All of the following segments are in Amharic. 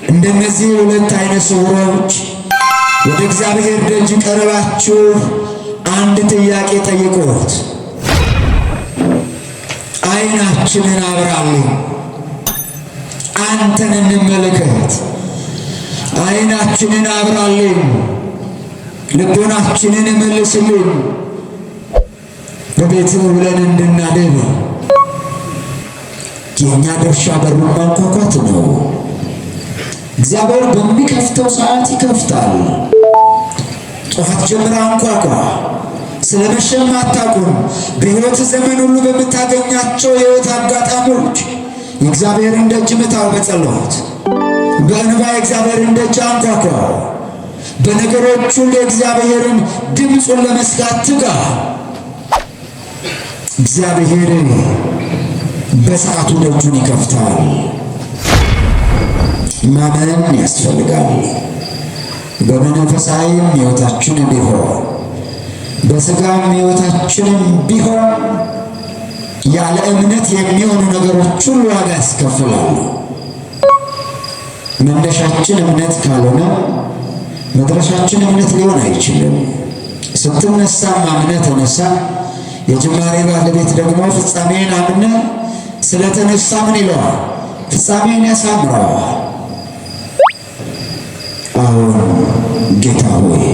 እንደነዚህ ሁለት አይነ ስውሮች ወደ እግዚአብሔር ደጅ ቀርባችሁ አንድ ጥያቄ ጠይቁት። ዓይናችንን አብራልን፣ አንተን እንመልከት። ዓይናችንን አብራልን፣ ልቦናችንን መልስልን፣ በቤትህ ብለን እንድናድር። የእኛ ድርሻ በሩን ማንኳኳት ነው። እግዚአብሔር በሚከፍተው ሰዓት ይከፍታል። ጠዋት ጀምረህ አንኳኳ። ስለ መሸም አታቁም። በሕይወት ዘመን ሁሉ በምታገኛቸው የሕይወት አጋጣሚዎች የእግዚአብሔርን ደጅ ምታው። በጸሎት በእንባ የእግዚአብሔርን ደጅ አንኳኳ። በነገሮች ሁሉ የእግዚአብሔርን ድምፁን ለመስጋት ትጋ። እግዚአብሔር በሰዓቱ ደጁን ይከፍታል። ማመን ያስፈልጋል። በመንፈሳዊም ሕይወታችን ቢሆን በሥጋም ሕይወታችንም ቢሆን ያለ እምነት የሚሆኑ ነገሮች ሁሉ ዋጋ ያስከፍላሉ። መነሻችን እምነት ካልሆነ መድረሻችን እምነት ሊሆን አይችልም። ስትነሳም አምነህ ተነሳ። የጅማሬ ባለቤት ደግሞ ፍጻሜን አምነህ ስለተነሳ ምን ይለዋል? ፍጻሜን ያሳምረዋል። አሁን ጌታ ሆይ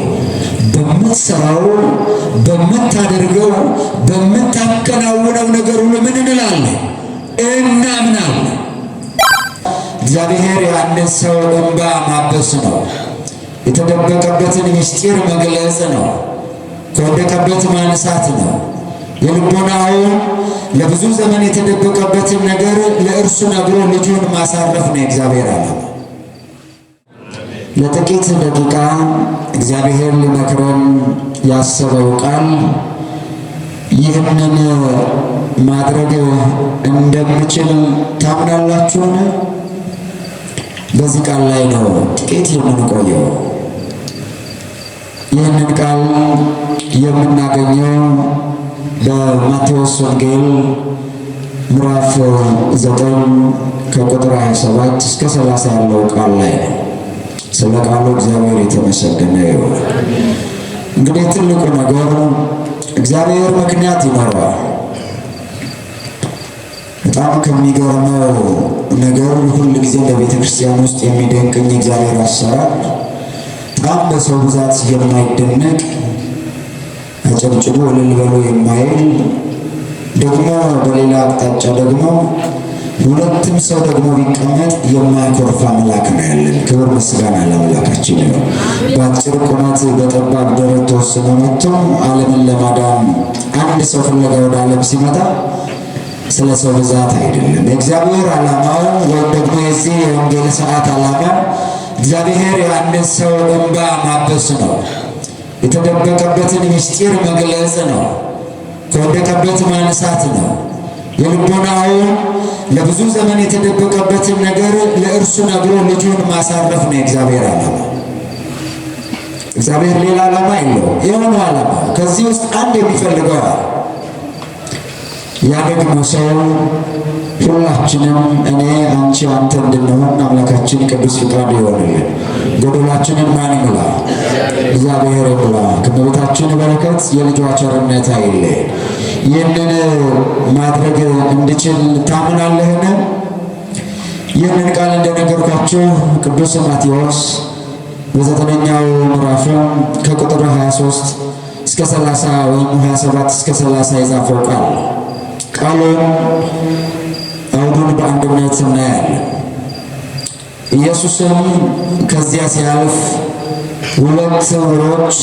በምትሰራው፣ በምታደርገው፣ በምታከናውነው ነገር ሁሉ ምን እንላለን? እናምናለን። እግዚአብሔር ያንን ሰው እንባ ማበስ ነው። የተደበቀበትን ምስጢር መግለጽ ነው። ከወደቀበት ማንሳት ነው። የልቦናውን ለብዙ ዘመን የተደበቀበትን ነገር ለእርሱ ነግሮ ልጁን ማሳረፍ ነው የእግዚአብሔር ዓላማ። ለጥቂት ደቂቃ እግዚአብሔር ሊመክረን ያሰበው ቃል ይህንን ማድረግ እንደምችል ታምናላችሁን? በዚህ ቃል ላይ ነው ጥቂት የምንቆየው። ይህንን ቃል የምናገኘው በማቴዎስ ወንጌል ምዕራፍ 9 ከቁጥር 27 እስከ 30 ያለው ቃል ላይ ነው። ስለ ቃሉ እግዚአብሔር የተመሰገነ ይሁን። እንግዲህ ትልቁ ነገር እግዚአብሔር ምክንያት ይኖረዋል። በጣም ከሚገርመው ነገር ሁል ጊዜ በቤተ ክርስቲያን ውስጥ የሚደንቀኝ እግዚአብሔር አሰራር በጣም በሰው ብዛት የማይደነቅ አጨብጭቦ እልል በሉ የማይል ደግሞ በሌላ አቅጣጫ ደግሞ ሁለትም ሰው ደግሞ ቢቀመጥ የማይኮርፍ አምላክ ነው ያለን። ክብር ምስጋና ለአምላካችን ነው። በአጭር ቁመት በጠባብ ደረት ተወስኖ መጥቶ ዓለምን ለማዳን አንድ ሰው ፍለጋ ወደ ዓለም ሲመጣ ስለ ሰው ብዛት አይደለም። የእግዚአብሔር ዓላማው ወይም ደግሞ የዚህ የወንጌል ሰዓት ዓላማ እግዚአብሔር የአንድን ሰው እንባ ማበስ ነው። የተደበቀበትን ምስጢር መግለጽ ነው። ከወደቀበት ማንሳት ነው። የልቦናውን ለብዙ ዘመን የተደበቀበትን ነገር ለእርሱ ነግሮ ልጁን ማሳረፍ ነው የእግዚአብሔር ዓላማ። እግዚአብሔር ሌላ ዓላማ የለውም። የሆነ ዓላማ ከዚህ ውስጥ አንድ የሚፈልገው ያ ደግሞ ሰው ሁላችንም እኔ፣ አንቺ፣ አንተ እንድንሆን አምላካችን ቅዱስ ፍቃድ ይሆንልን። ጎደላችንን ማን ይሙላ? እግዚአብሔር ይሙላ። ከእመቤታችን በረከት የልጇ ቸርነት አይለየን። ይህንን ማድረግ እንድችል ታምናለህን? ይህንን ቃል እንደነገርኳችሁ ቅዱስ ማቴዎስ በ9ኛው ምዕራፍ ከቁጥር 23 እስከ 30 ወይም 27 እስከ 30 የጻፈው ቃል ቃሉን አውዱን በአንድነት እናያለን። ኢየሱስም ከዚያ ሲያልፍ ሁለት ዕውሮች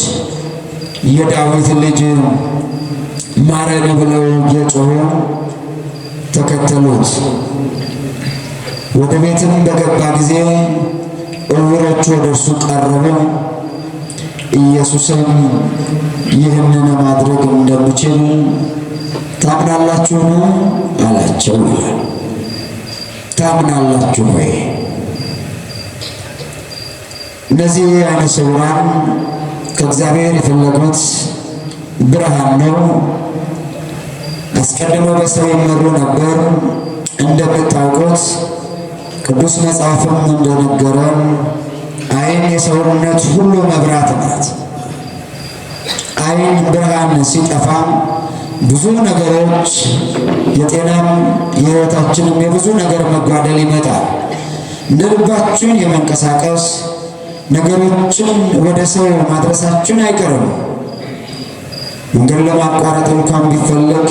የዳዊት ልጅ ማረን ብለው እየጮሁ ተከተሉት። ወደ ቤትም በገባ ጊዜ ዕውሮቹ ወደ እርሱ ቀረቡ። ኢየሱስም ይህንን ማድረግ እንደምችል ታምናላችሁን? አላቸው ይላል። ታምናላችሁ ወይ? እነዚህ ዓይነ ስውራን ከእግዚአብሔር የፈለጉት ብርሃን ነው። አስቀድሞ በሰው ይመሩ ነበር። እንደምታውቁት ቅዱስ መጽሐፍም እንደነገረን ዓይን የሰውነት ሁሉ መብራት ናት። ዓይን ብርሃን ሲጠፋ ብዙ ነገሮች የጤናም የሕይወታችንም የብዙ ነገር መጓደል ይመጣል። እንደ ልባችን የመንቀሳቀስ ነገሮችን ወደ ሰው ማድረሳችን አይቀርም። መንገድ ለማቋረጥ እንኳን ቢፈለግ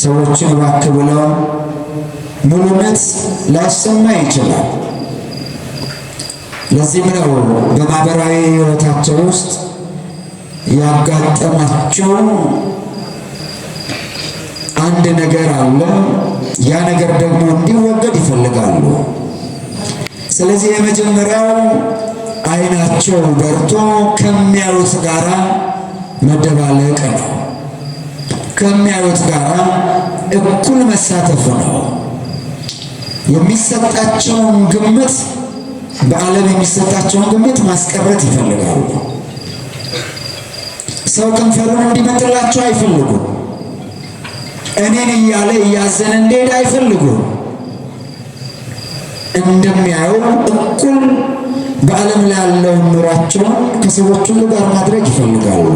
ሰዎችን እባክህ ብለው ሙሉነት ላይሰማ ይችላል። ለዚህም ነው በማህበራዊ ሕይወታቸው ውስጥ ያጋጠማቸው አንድ ነገር አለ። ያ ነገር ደግሞ እንዲወገድ ይፈልጋሉ። ስለዚህ የመጀመሪያው ዓይናቸው በርቶ ከሚያዩት ጋራ መደባለቅ ነው። ከሚያዩት ጋራ እኩል መሳተፍ ነው። የሚሰጣቸውን ግምት በዓለም የሚሰጣቸውን ግምት ማስቀረት ይፈልጋሉ። ሰው ከንፈሩን እንዲመጥላቸው አይፈልጉም። እኔን እያለ እያዘነ እንዲሄድ አይፈልጉም። እንደሚያዩ እኩል በዓለም ላይ ያለውን ኑሯቸውን ከሰዎች ሁሉ ጋር ማድረግ ይፈልጋሉ።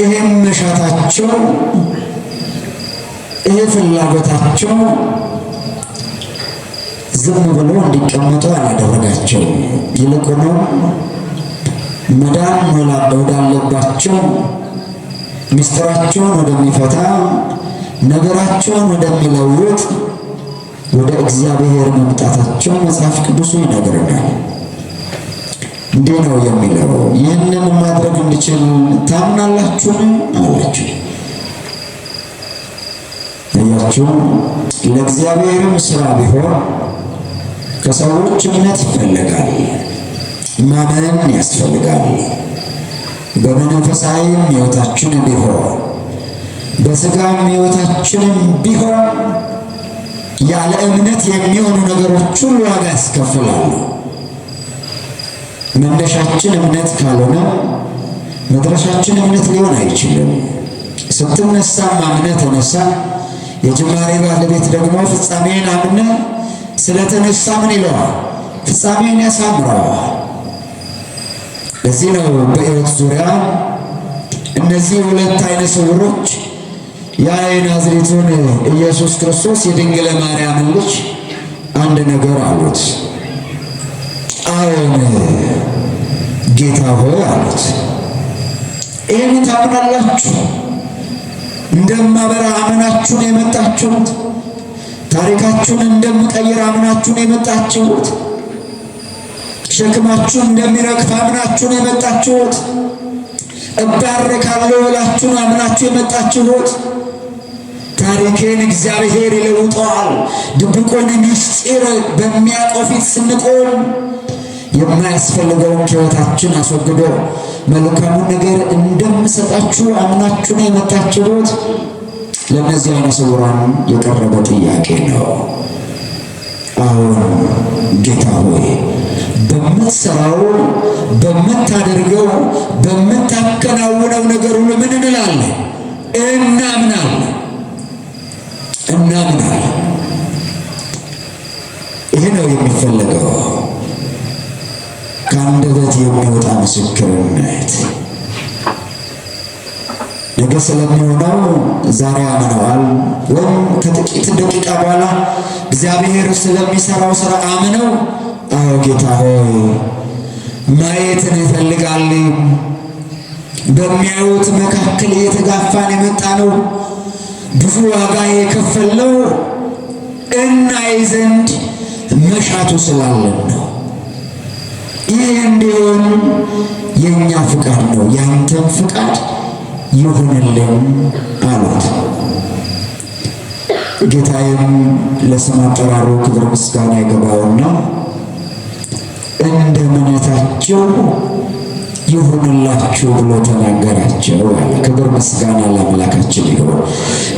ይሄም መሻታቸው፣ ይሄ ፍላጎታቸው ዝም ብሎ እንዲቀመጡ አላደረጋቸው። ይልቁንም መዳን ወዳለባቸው ምስጢራቸውን ወደሚፈታ ነገራቸውን ወደሚለውጥ ወደ እግዚአብሔር መምጣታቸው መጽሐፍ ቅዱሱ ይነግረናል። እንዲህ ነው የሚለው፣ ይህንን ማድረግ እንድችል ታምናላችሁን አላቸው። እያችሁ ለእግዚአብሔርም ሥራ ቢሆን ከሰዎች እምነት ይፈልጋል፣ ማመን ያስፈልጋል። በመንፈሳዊም ሕይወታችን ቢሆን በሥጋም ሕይወታችንም ቢሆን ያለ እምነት የሚሆኑ ነገሮች ሁሉ ዋጋ ያስከፍላሉ። መነሻችን እምነት ካልሆነ መድረሻችን እምነት ሊሆን አይችልም። ስትነሳም አምነህ ተነሳ። የጅማሬ ባለቤት ደግሞ ፍጻሜን አምነህ ስለተነሳ ምን ይለዋል? ፍጻሜን ያሳምረዋል። ለዚህ ነው በሕይወት ዙሪያ እነዚህ ሁለት ዓይነ ስውሮች የናዝሬቱን ኢየሱስ ክርስቶስ የድንግል ማርያምን ልጅ አንድ ነገር አሉት። አዎን ጌታ ሆይ አሉት። ይህን ታምናላችሁ? እንደማበራ አምናችሁን የመጣችሁት? ታሪካችሁን እንደምቀይር አምናችሁን የመጣችሁት? ሸክማችሁን እንደሚረግፍ አምናችሁን የመጣችሁት? እባረካለሁ ብላችሁን አምናችሁ የመጣችሁት? ታሪኬን እግዚአብሔር ይለውጠዋል። ድብቁን ምስጢር በሚያውቀው ፊት ስንቆም የማያስፈልገውን ሕይወታችን አስወግዶ መልካሙን ነገር እንደምሰጣችሁ አምናችሁን የመጣችሁት? ለእነዚህ ዓይነ ስውራን የቀረበ ጥያቄ ነው። አሁን ጌታ ሆይ በምትሰራው፣ በምታደርገው፣ በምታከናውነው ነገር ሁሉ ምን እንላለን? እናምናለን። ይሄ ነው የሚፈለገው፣ ከአንደበት የሚወጣ ምስክርነት። ነገ ስለሚሆነው ዛሬ አምነዋል፣ ወይም ከጥቂት ደቂቃ በኋላ እግዚአብሔር ስለሚሰራው ስራ አምነው አዎ ጌታ ሆይ ማየትን ይፈልጋል። በሚያዩት መካከል እየተጋፋን የመጣ ነው። ብዙ ዋጋ የከፈልነው እናይ ዘንድ መሻቱ ስላለን ነው። ይህ እንዲሆን የእኛ ፍቃድ ነው፣ ያንተም ፍቃድ ይሁንልን አሉት። ጌታዬም ለስም አጠራሩ ክብር ምስጋና ይገባውና እንደ እምነታቸው ይሁንላችሁ ብሎ ተናገራቸው አለ። ክብር ምስጋና ለአምላካችን ይሁን።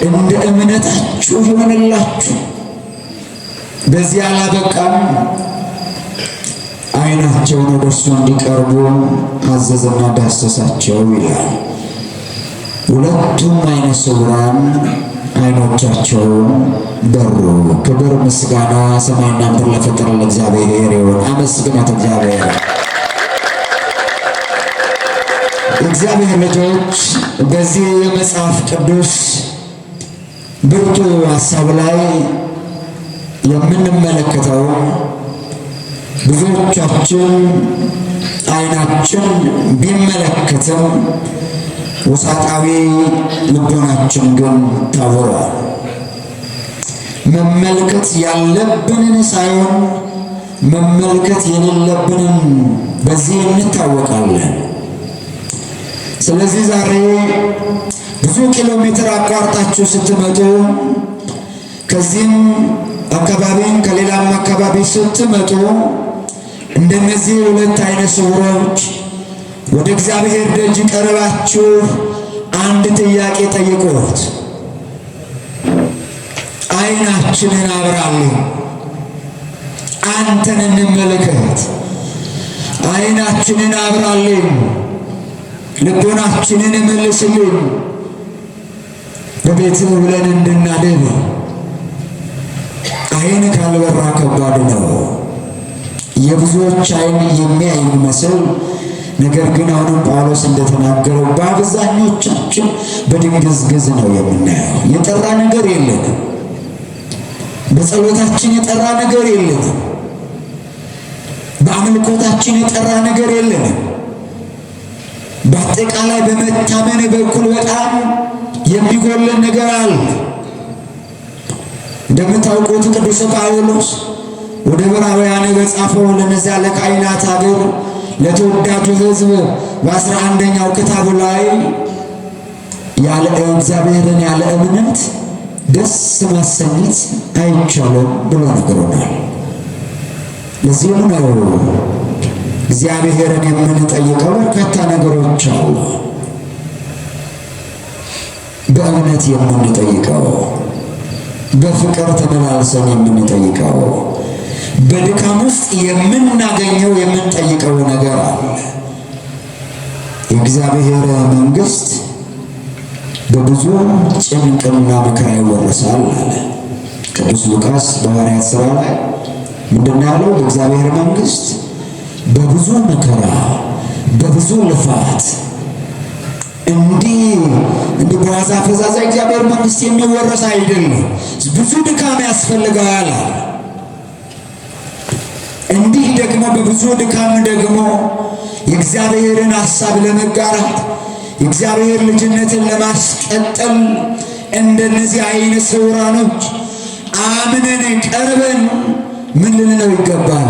እንደ እምነታችሁ ይሁንላችሁ። በዚህ አላበቃም። ዓይናቸውን ወደ እርሱ እንዲቀርቡ አዘዘና ዳሰሳቸው ይላል። ሁለቱም ዓይነ ስውራን ዓይኖቻቸውን በሩ። ክብር ምስጋና ሰማይና ምድር ለፈጠረ ለእግዚአብሔር ይሁን። አመስግኑት እግዚአብሔር። እግዚአብሔር ልጆች በዚህ የመጽሐፍ ቅዱስ ብርቱ ሐሳብ ላይ የምንመለከተው ብዙዎቻችን ዓይናችን ቢመለከትም ውሳጣዊ ልቦናችን ግን ታውሯል። መመልከት ያለብንን ሳይሆን መመልከት የሌለብንን በዚህ እንታወቃለን። ስለዚህ ዛሬ ብዙ ኪሎ ሜትር አቋርጣችሁ ስትመጡ ከዚህም አካባቢን ከሌላም አካባቢ ስትመጡ እንደነዚህ ሁለት ዓይነ ስውሮች ወደ እግዚአብሔር ደጅ ቀርባችሁ አንድ ጥያቄ ጠይቁት። ዓይናችንን አብራልን፣ አንተን እንመልከት። ዓይናችንን አብራልን፣ ልቦናችንን መልስልን፣ በቤትህ ብለን እንድናድር። ዓይን ካልበራ ከባድ ነው። የብዙዎች ዓይን የሚያይ የሚመስል ነገር ግን አሁንም ጳውሎስ እንደተናገረው በአብዛኞቻችን በድንግዝግዝ ነው የምናየው። የጠራ ነገር የለንም። በጸሎታችን የጠራ ነገር የለንም። በአምልኮታችን የጠራ ነገር የለንም። በአጠቃላይ በመታመን በኩል በጣም የሚጎለን ነገር አለ። እንደምታውቁት ቅዱስ ጳውሎስ ወደ ዕብራውያን በጻፈው ለነዚያ ለካህናት አገር ለተወዳጁ ሕዝብ በ11ኛው ክታቡ ላይ ያለ እግዚአብሔርን ያለ እምነት ደስ ማሰኘት አይቻልም ብሎ ነግሮናል። ለዚህም ነው እግዚአብሔርን የምንጠይቀው በርካታ ነገሮች አሉ። በእምነት የምንጠይቀው፣ በፍቅር ተመላልሰን የምንጠይቀው፣ በድካም ውስጥ የምናገኘው የምንጠይቀው ነገር አለ። የእግዚአብሔር መንግሥት በብዙ ጭንቅና መከራ ይወረሳል አለ ቅዱስ ሉቃስ በሐዋርያት ሥራ ላይ። ምንድን ያለው? የእግዚአብሔር መንግሥት በብዙ መከራ በብዙ ልፋት እንዲህ በዋዛ ፈዛዛ እግዚአብሔር መንግሥት የሚወረስ አይደለም። ብዙ ድካም ያስፈልገዋል። እንዲህ ደግሞ በብዙ ድካም ደግሞ የእግዚአብሔርን ሐሳብ ለመጋራት የእግዚአብሔር ልጅነትን ለማስቀጠል እንደነዚህ ዓይነ ስውራኖች አምነን ቀርበን ምን ልንለው ይገባል?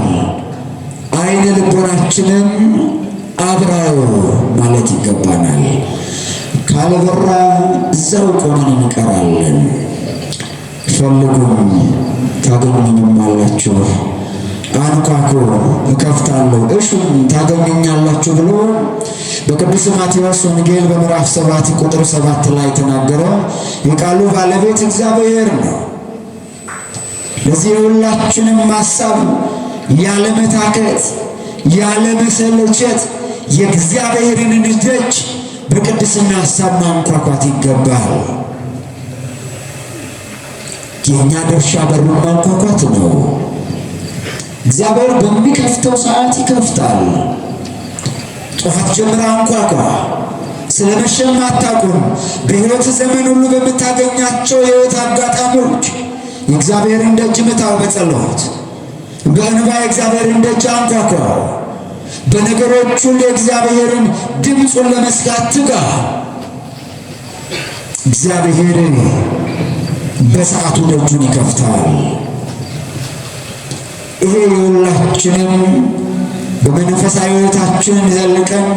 ዓይነ ልቦናችንን አብራው ማለት ይገባናል። ካልበራ እዛው ቆመን እንቀራለን። ፈልጉኝ ታገኙኝማላችሁ፣ አንኳኩ እከፍታለሁ፣ እሹኝ ታገኙኛላችሁ ብሎ በቅዱስ ማቴዎስ ወንጌል በምዕራፍ 7 ቁጥር 7 ላይ ተናገረ። የቃሉ ባለቤት እግዚአብሔር ነው። ለዚህ ሁላችንም ሐሳብ ያለ መታከት ያለ መሰልቸት የእግዚአብሔርን ደጅ በቅድስና ሐሳብ ማንኳኳት ይገባል። የእኛ ድርሻ በሩን ማንኳኳት ነው። እግዚአብሔር በሚከፍተው ሰዓት ይከፍታል። ጠዋት ጀምራ አንኳኳ። ስለመሸም አታቁም። በሕይወት ዘመን ሁሉ በምታገኛቸው የሕይወት አጋጣሚዎች የእግዚአብሔርን ደጅ ምታው። በጸሎት በእንባ የእግዚአብሔርን ደጅ አንኳኳ። በነገሮች ሁሉ የእግዚአብሔርን ድምፁን ለመስጋት ትጋ። እግዚአብሔር በሰዓቱ ደጁን ይከፍታል። ይሄ የሁላችንም በመንፈሳዊ ሕይወታችን ዘልቀን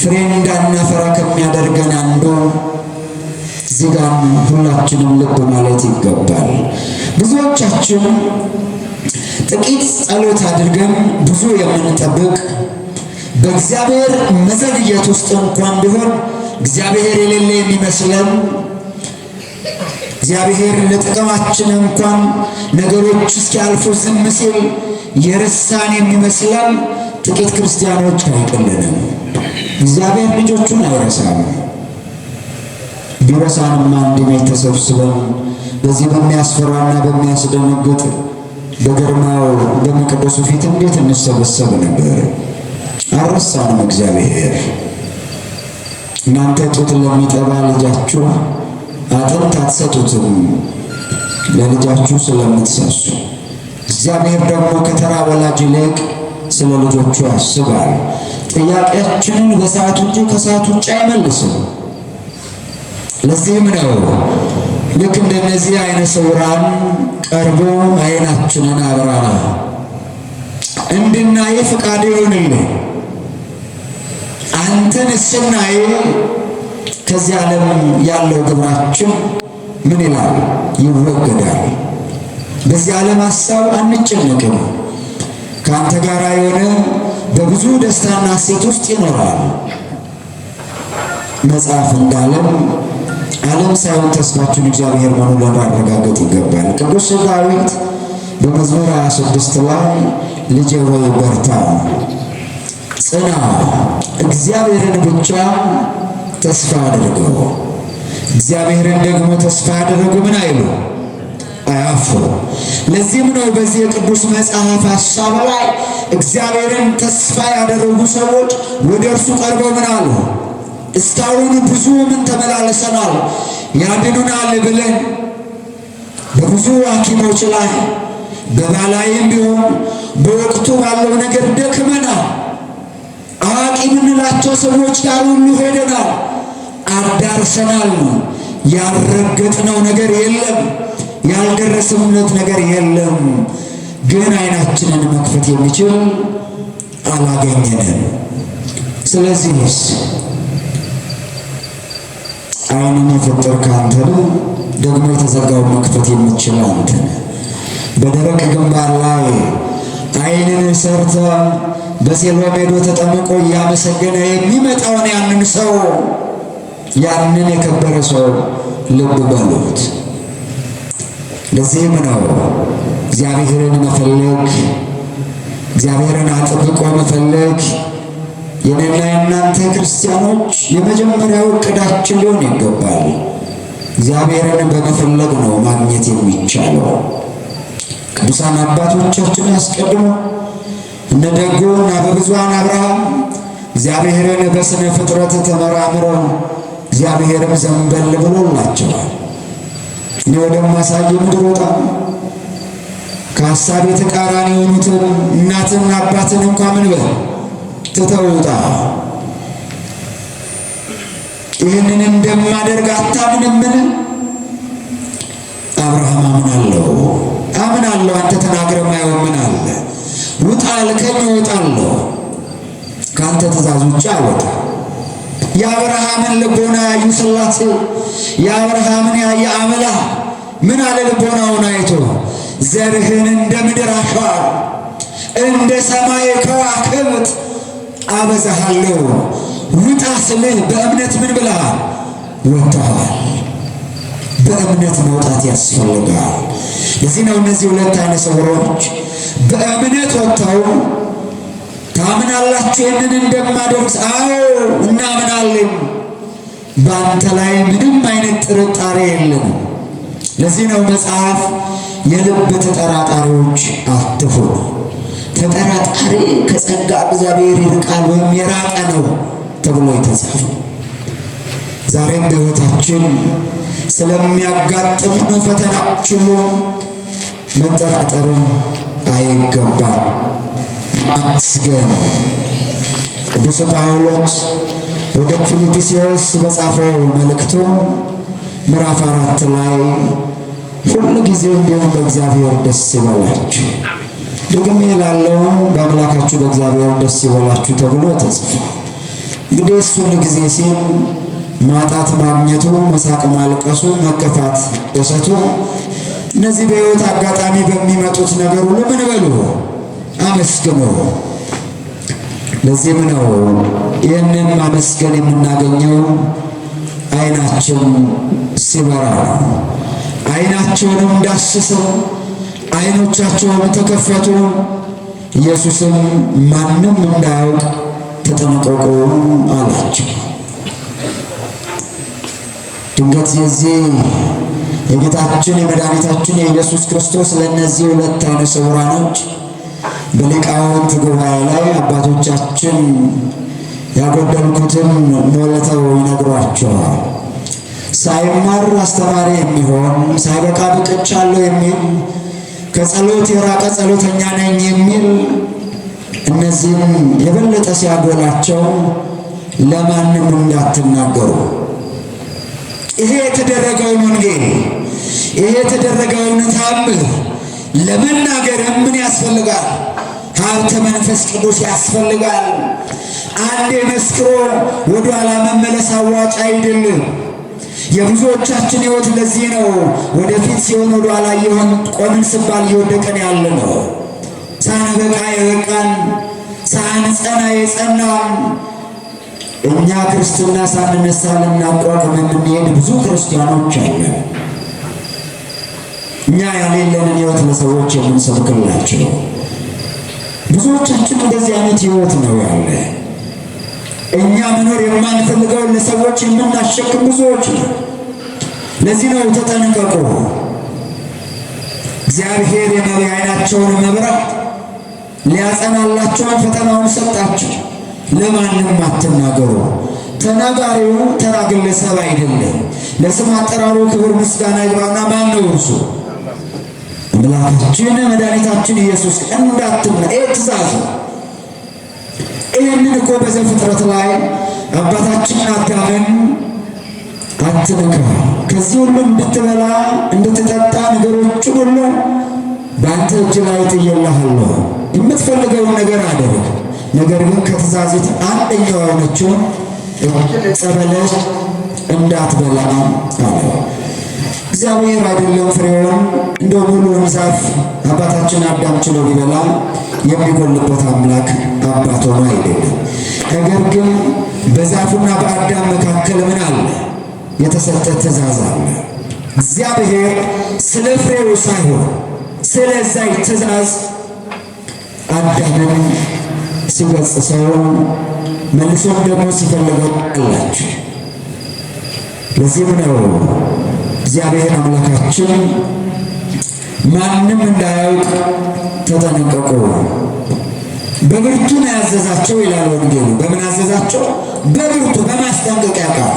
ፍሬ እንዳናፈራ ከሚያደርገን አንዱ እዚህ ጋር ሁላችንም ልብ ማለት ይገባል። ብዙዎቻችን ጥቂት ጸሎት አድርገን ብዙ የምንጠብቅ በእግዚአብሔር መዘግየት ውስጥ እንኳን ቢሆን እግዚአብሔር የሌለ የሚመስለን እግዚአብሔር ለጥቅማችን እንኳን ነገሮች እስኪያልፉ ዝም ሲል የረሳን የሚመስለን ጥቂት ክርስቲያኖች አይደለንም። እግዚአብሔር ልጆቹን አይረሳም። ቢረሳንም አንድ ላይ ተሰብስበን በዚህ በሚያስፈራና በሚያስደነግጥ በግርማው በመቅደሱ ፊት እንዴት እንሰበሰብ ነበር። አልረሳንም እግዚአብሔር። እናንተ ጡት ለሚጠባ ልጃችሁ አጥንት አትሰጡትም፣ ለልጃችሁ ስለምትሳሱ። እግዚአብሔር ደግሞ ከተራ ወላጅ ይልቅ ስለ ልጆቹ ያስባል። ጥያቄያችንን በሰዓቱ እንጂ ከሰዓቱ ውጭ አይመልስም። ለዚህም ነው ልክ እንደነዚህ አይነ ስውራን ቀርቦ አይናችንን አብራራ እንድናይ ፈቃድ ይሁንልን። አንተን ስናይ ከዚህ ዓለም ያለው ግብራችን ምን ይላል? ይወገዳል። በዚህ ዓለም ሐሳብ አንጨነቅም። ከአንተ ጋር የሆነ በብዙ ደስታና ሐሴት ውስጥ ይኖራል። መጽሐፍ እንዳለም ዓለም ሳይሆን ተስፋችን እግዚአብሔር መሆኑን ለማረጋገጥ ይገባል። ቅዱስ ዳዊት በመዝሙር 26 ላይ ልጄ ሆይ በርታ፣ ጽና፣ እግዚአብሔርን ብቻ ተስፋ አድርገው። እግዚአብሔርን ደግሞ ተስፋ ያደረጉ ምን አይሉ? አያፍሩ። ለዚህም ነው በዚህ የቅዱስ መጽሐፍ ሐሳብ ላይ እግዚአብሔርን ተስፋ ያደረጉ ሰዎች ወደ እርሱ ቀርበው ምን አሉ? እስካሁን ብዙ ምን ተመላለሰናል፣ ያድኑናል ብለን በብዙ ሐኪሞች ላይ በባላይም ቢሆን በወቅቱ ባለው ነገር ደክመናል። አዋቂ የምንላቸው ሰዎች ጋር ሁሉ ሄደናል፣ አዳርሰናል። ያልረገጥነው ነገር የለም፣ ያልደረስንበት ነገር የለም። ግን ዓይናችንን መክፈት የሚችል አላገኘንም። ስለዚህስ ዓይንን የፈጠርክ አንተ ነህ፣ ደግሞ የተዘጋውን መክፈት የምትችል አንተ ነህ። በደረቅ ግንባር ላይ ዓይንን ሰርተ በሴሎም ሄዶ ተጠምቆ እያመሰገነ የሚመጣውን ያንን ሰው ያንን የከበረ ሰው ልብ በሉት። ለዚህም ነው እግዚአብሔርን መፈለግ፣ እግዚአብሔርን አጥብቆ መፈለግ የኔና የእናንተ ክርስቲያኖች የመጀመሪያው ዕቅዳችን ሊሆን ይገባል። እግዚአብሔርን በመፈለግ ነው ማግኘት የሚቻለው። ቅዱሳን አባቶቻችን አስቀድሞ እነ ደጉ እና በብዙኃን አብርሃም እግዚአብሔርን በስነ ፍጥረት ተመራምረው እግዚአብሔርም ዘንበል ብሎላቸዋል። እኔ ወደማሳይ ምድር ወጣ፣ ከሐሳብ የተቃራኒ የሆኑትን እናትና አባትን እንኳ ምን በል ትተውጣ። ይህንን እንደማደርግ አታምንምን? አብርሃም አምናለሁ አምናለሁ፣ አንተ ተናግረህ ማየው ምን አለ? ውጣ አልከኝ እወጣለሁ፣ ከአንተ ትእዛዝ ውጭ አልወጣም። የአብርሃምን ልቦና ያዩ ሥላሴ የአብርሃምን ያየ አምላክ ምን አለ? ልቦናውን አይቶ ዘርህን እንደ ምድር አሸዋ እንደ ሰማይ ከዋክብት አበዛሃለሁ። ውጣ ስልህ በእምነት ምን ብለሃል? ወጥተሃል። በእምነት መውጣት ያስፈልጋል። ለዚህ ነው እነዚህ ሁለት አይነ ስውሮች በእምነት ወጥተው ታምናላችሁ ይህንን እንደማደርግ? አዎ እናምናለን፣ በአንተ ላይ ምንም አይነት ጥርጣሬ የለም። ለዚህ ነው መጽሐፍ የልብ ተጠራጣሪዎች አትሁኑ። ተጠራጣሪ ከጸጋ እግዚአብሔር ይርቃል ወይም የራቀ ነው ተብሎ የተጻፈ። ዛሬም በሕይወታችን ስለሚያጋጥሙ ፈተናዎች ሁሉ መጠራጠር አይገባም። ማመስገን። ቅዱስ ጳውሎስ ወደ ፊልጵስዩስ በጻፈው መልእክቱ ምዕራፍ 4 ላይ ሁሉ ጊዜ እንዲሁም በእግዚአብሔር ደስ ይበላችሁ፣ ደግሜ እላለሁ በአምላካችሁ በእግዚአብሔር ደስ ይበላችሁ ተብሎ ተጽፏል። እንግዲህ እሱ ሁሉ ጊዜ ሲል ማጣት ማግኘቱ፣ መሳቅ ማልቀሱ፣ መከፋት ደሰቱ፣ እነዚህ በሕይወት አጋጣሚ በሚመጡት ነገር ሁሉ ምን በሉ? አመስግኑ። ለዚህም ነው ይህንን ማመስገን የምናገኘው ዓይናችን ሲበራ። ዓይናቸውንም ዳሰሰው፣ ዓይኖቻቸውም ተከፈቱ። ኢየሱስም ማንም እንዳያውቅ ተጠንቀቁ አላቸው። ድንገት የዚህ የጌታችን የመድኃኒታችን የኢየሱስ ክርስቶስ ለእነዚህ ሁለት ዓይነ ስውራኖች በሊቃውንት ጉባኤ ላይ አባቶቻችን ያጎደልኩትን ሞልተው ይነግሯቸዋል። ሳይማር አስተማሪ የሚሆን ሳይበቃ በቅቻለሁ የሚል ከጸሎት የራቀ ጸሎተኛ ነኝ የሚል እነዚህም የበለጠ ሲያጎላቸው ለማንም እንዳትናገሩ። ይሄ የተደረገውን ወንጌል ይሄ የተደረገውን ተአምር ለመናገር ምን ያስፈልጋል? ሀብተ መንፈስ ቅዱስ ያስፈልጋል። አንዴ መስክሮ ወደ ኋላ መመለስ አዋጭ አይደለም። የብዙዎቻችን ሕይወት ለዚህ ነው ወደፊት ሲሆን ወደ ኋላ እየሆን ቆምን ስባል እየወደቀን ያለ ነው። ሳንበቃ የበቃን ሳንጸና የጸናን እኛ ክርስትና ሳንነሳ ልናቋቁም የምንሄድ ብዙ ክርስቲያኖች አለን። እኛ ያሌለንን ሕይወት ለሰዎች የምንሰብክላቸው ብዙዎቻችን እንደዚህ አይነት ሕይወት ነው ያለ። እኛ መኖር የማንፈልገውን ለሰዎች የምናሸክም ብዙዎች ነው። ለዚህ ነው ተጠንቀቁ። እግዚአብሔር የመብያ ዓይናቸውን መብራት ሊያጸናላቸውን ፈተናውን ሰጣቸው። ለማንም አትናገሩ። ተናጋሪው ተራ ግለሰብ አይደለም። ለስም አጠራሩ ክብር ምስጋና ይግባውና ማን ነው እርሱ? አምላካችን መድኃኒታችን ኢየሱስ እንዳትምና። ይህ ትእዛዝ ነው። ይህንን እኮ በዘፍጥረት ላይ አባታችን አዳምን አትንካ፣ ከዚህ ሁሉ እንድትበላ እንድትጠጣ ነገሮችን ሁሉ በአንተ እጅ ላይ ጥዬልሃለሁ፣ የምትፈልገውን ነገር አድርግ፣ ነገር ግን ከትእዛዚት አንደኛው የሆነችውን ዕፀ በለስ እንዳትበላ አለው። እግዚአብሔር አይደለም ፍሬውን እንደ ሙሉውን ዛፍ አባታችን አዳም ችሎ ቢበላ የሚጎልበት አምላክ አባት ሆኖ አይደለም። ነገር ግን በዛፉና በአዳም መካከል ምን አለ? የተሰጠ ትእዛዝ አለ። እግዚአብሔር ስለ ፍሬው ሳይሆን ስለዛ ትእዛዝ አዳምን ሲገሥጸው መልሶም ደግሞ ሲፈልገው አላችሁ። ለዚህም ነው እግዚአብሔር አምላካችን ማንም እንዳያውቅ ተጠንቀቁ፣ በብርቱ ነው ያዘዛቸው ይላል ወንጌሉ። በምን አዘዛቸው? በብርቱ በማስጠንቀቂያ ቃል።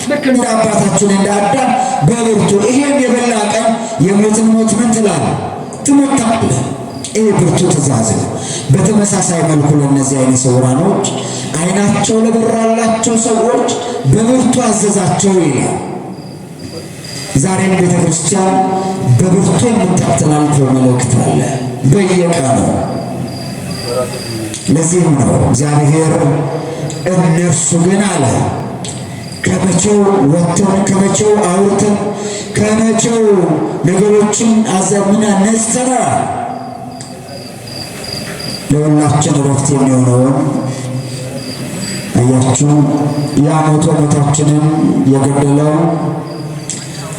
ልክ እንደ አባታችን እንደ አዳም በብርቱ ይሄን የበላ ቀን የሞትን ሞት ምን ትላለህ? ትሞታለህ። ይህ ብርቱ ትእዛዝ ነው። በተመሳሳይ መልኩ ለእነዚህ ዓይነ ስውራኖች ዓይናቸው ለበራላቸው ሰዎች በብርቱ አዘዛቸው ይላል። ዛሬም ቤተ ክርስቲያን በብርቱ የምታስተላልፈው መልእክት አለ በየቀኑ። ለዚህም ነው እግዚአብሔር እነርሱ ግን አለ ከመቼው ወጥተን ከመቼው አውርተን ከመቼው ነገሮችን አዘምና ነስተናል ለሁላችን ረፍት የሚሆነውን አያችሁ። ያ ሞታችንን የገደለው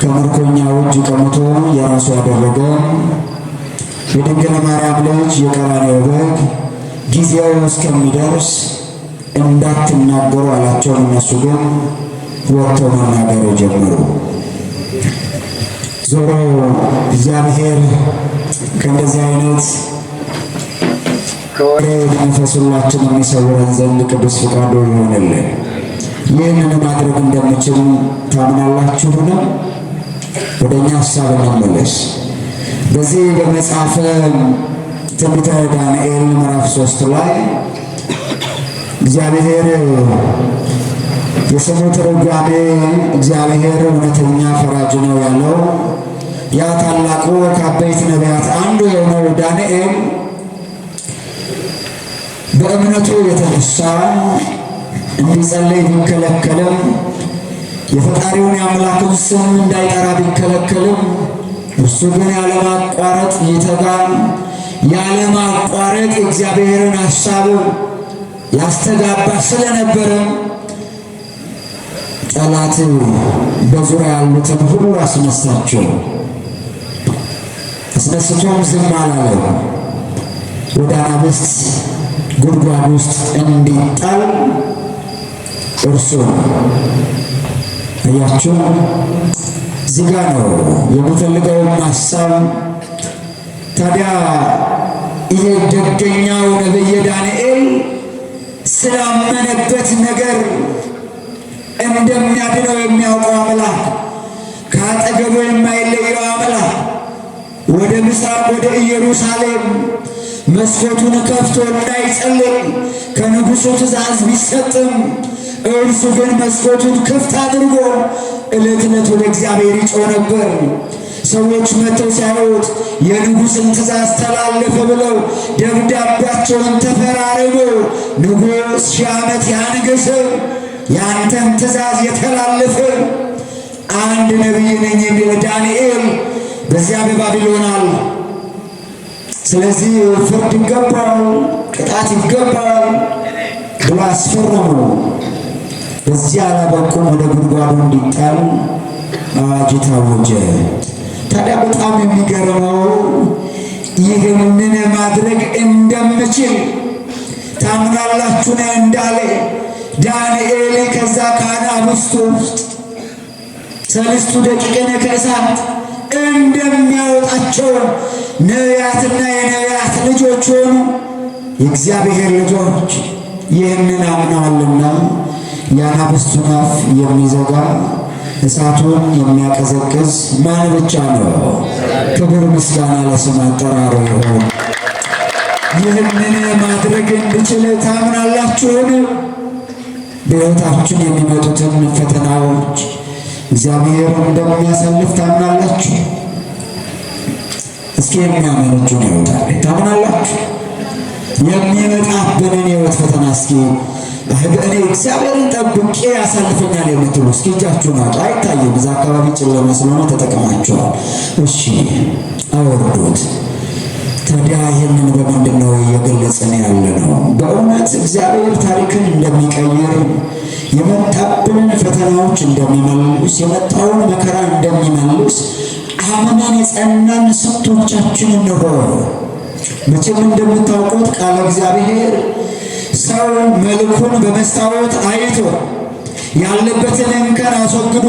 ከምርኮኛ እጅ ቀምቶ የራሱ ያደረገ የድንግል ማርያም ልጅ የቀራንዮ በግ ጊዜው እስከሚደርስ እንዳትናገሩ አላቸው። እነሱ ግን ወጥተው መናገር ጀመሩ። ዞሮ እግዚአብሔር ከእንደዚህ አይነት ከወሬ መንፈስ ሁላችን የሚሰውረን ዘንድ ቅዱስ ፈቃዱ ይሆንልን። ይህንን ማድረግ እንደምችል ታምናላችሁን? ወደ እኛ ሀሳብ እንመለስ። በዚህ በመጽሐፈ ትንቢተ ዳንኤል ምዕራፍ 3 ላይ እግዚአብሔር የስሙ ትርጓሜ እግዚአብሔር እውነተኛ ፈራጅ ነው ያለው ያ ታላቁ ከአበይት ነቢያት አንዱ የሆነው ዳንኤል በእምነቱ የተነሳ እንዲጸለይ ቢከለከልም የፈጣሪውን የአምላኩን ስም እንዳይጠራ ቢከለከልም እርሱ ግን ያለማቋረጥ ይተጋል። ያለማቋረጥ የእግዚአብሔርን ሐሳብ ያስተጋባ ስለነበረ ጠላት በዙሪያ ያሉትን ሁሉ አስነሳቸው። አስነስቶም ዝም አላለው። ወደ አናብስት ጉድጓድ ውስጥ እንዲጣል እርሱ አያችሁ፣ እዚህ ጋ ነው የምፈልገው ሐሳብ። ታዲያ ይሄ ደገኛው ነቢይ ዳንኤል ስላመነበት ነገር እንደሚያድነው የሚያውቀው አምላክ፣ ከአጠገቡ የማይለየው አምላክ ወደ ምስራቅ ወደ ኢየሩሳሌም መስኮቱን ከፍቶ እንዳይጸልይ ከንጉሡ ትእዛዝ ቢሰጥም እርሱ ግን መስኮቱን ክፍት አድርጎ ዕለት ዕለት ወደ እግዚአብሔር ይጮህ ነበር። ሰዎች መጥተው ሲያዩት የንጉሥን ትእዛዝ ተላለፈ ብለው ደብዳቤያቸውን ተፈራርሞ ንጉሥ 1000 ዓመት ያንግሥ፣ ያንተን ትእዛዝ የተላለፈ አንድ ነቢይ ነኝ የሚል ዳንኤል በዚያ በባቢሎናል። ስለዚህ ፍርድ ይገባል፣ ቅጣት ይገባል ብሎ አስፈረሙ። በዚያ አላበቁም፣ ወደ ጉድጓዱ እንዲጣል አዋጅ ታወጀ። ታዲያ በጣም የሚገርመው ይህንን ማድረግ እንደምችል ታምናላችሁን እንዳለ ዳንኤል ከዛ ከአናብስቱ ውስጥ 3 ደቂቅን ከእሳት እንደሚያወጣቸው ነቢያትና የነቢያት ልጆች ሆኑ። የእግዚአብሔር ልጆች ይህንን አምነዋልና የአናብስቱን አፍ የሚዘጋ እሳቱን የሚያቀዘቅዝ ማን ብቻ ነው? ክብር ምስጋና ለስሙ አጠራሩ ይሁን። ይህንን ማድረግ እንድችል ታምናላችሁን? በሕይወታችን የሚመጡትን ፈተናዎች እግዚአብሔር እንደሚያሳልፍ ታምናላችሁ? እስኪ የሚያምኑትን ይወጣል ታምናላችሁ? የሚመጣብንን ሕይወት ፈተና እስኪ እኔ እግዚአብሔርን ጠብቄ ያሳልፈኛል የምትሉ እስኪ እጃችሁን አውጡ። አይታይም፣ እዛ አካባቢ ጨለማ ስለሆነ ተጠቅማችኋል። እሺ አወርዱት። ታዲያ ይህንን በምንድን ነው እየገለጽን ያለ ነው? በእውነት እግዚአብሔር ታሪክን እንደሚቀይር፣ የመጣብንን ፈተናዎች እንደሚመልስ፣ የመጣውን መከራ እንደሚመልስ አምነን የጸናን ስንቶቻችን እንሆ? መቼም እንደምታውቁት ቃለ እግዚአብሔር ሰው መልኩን በመስታወት አይቶ ያለበትን እንከን አስወግዶ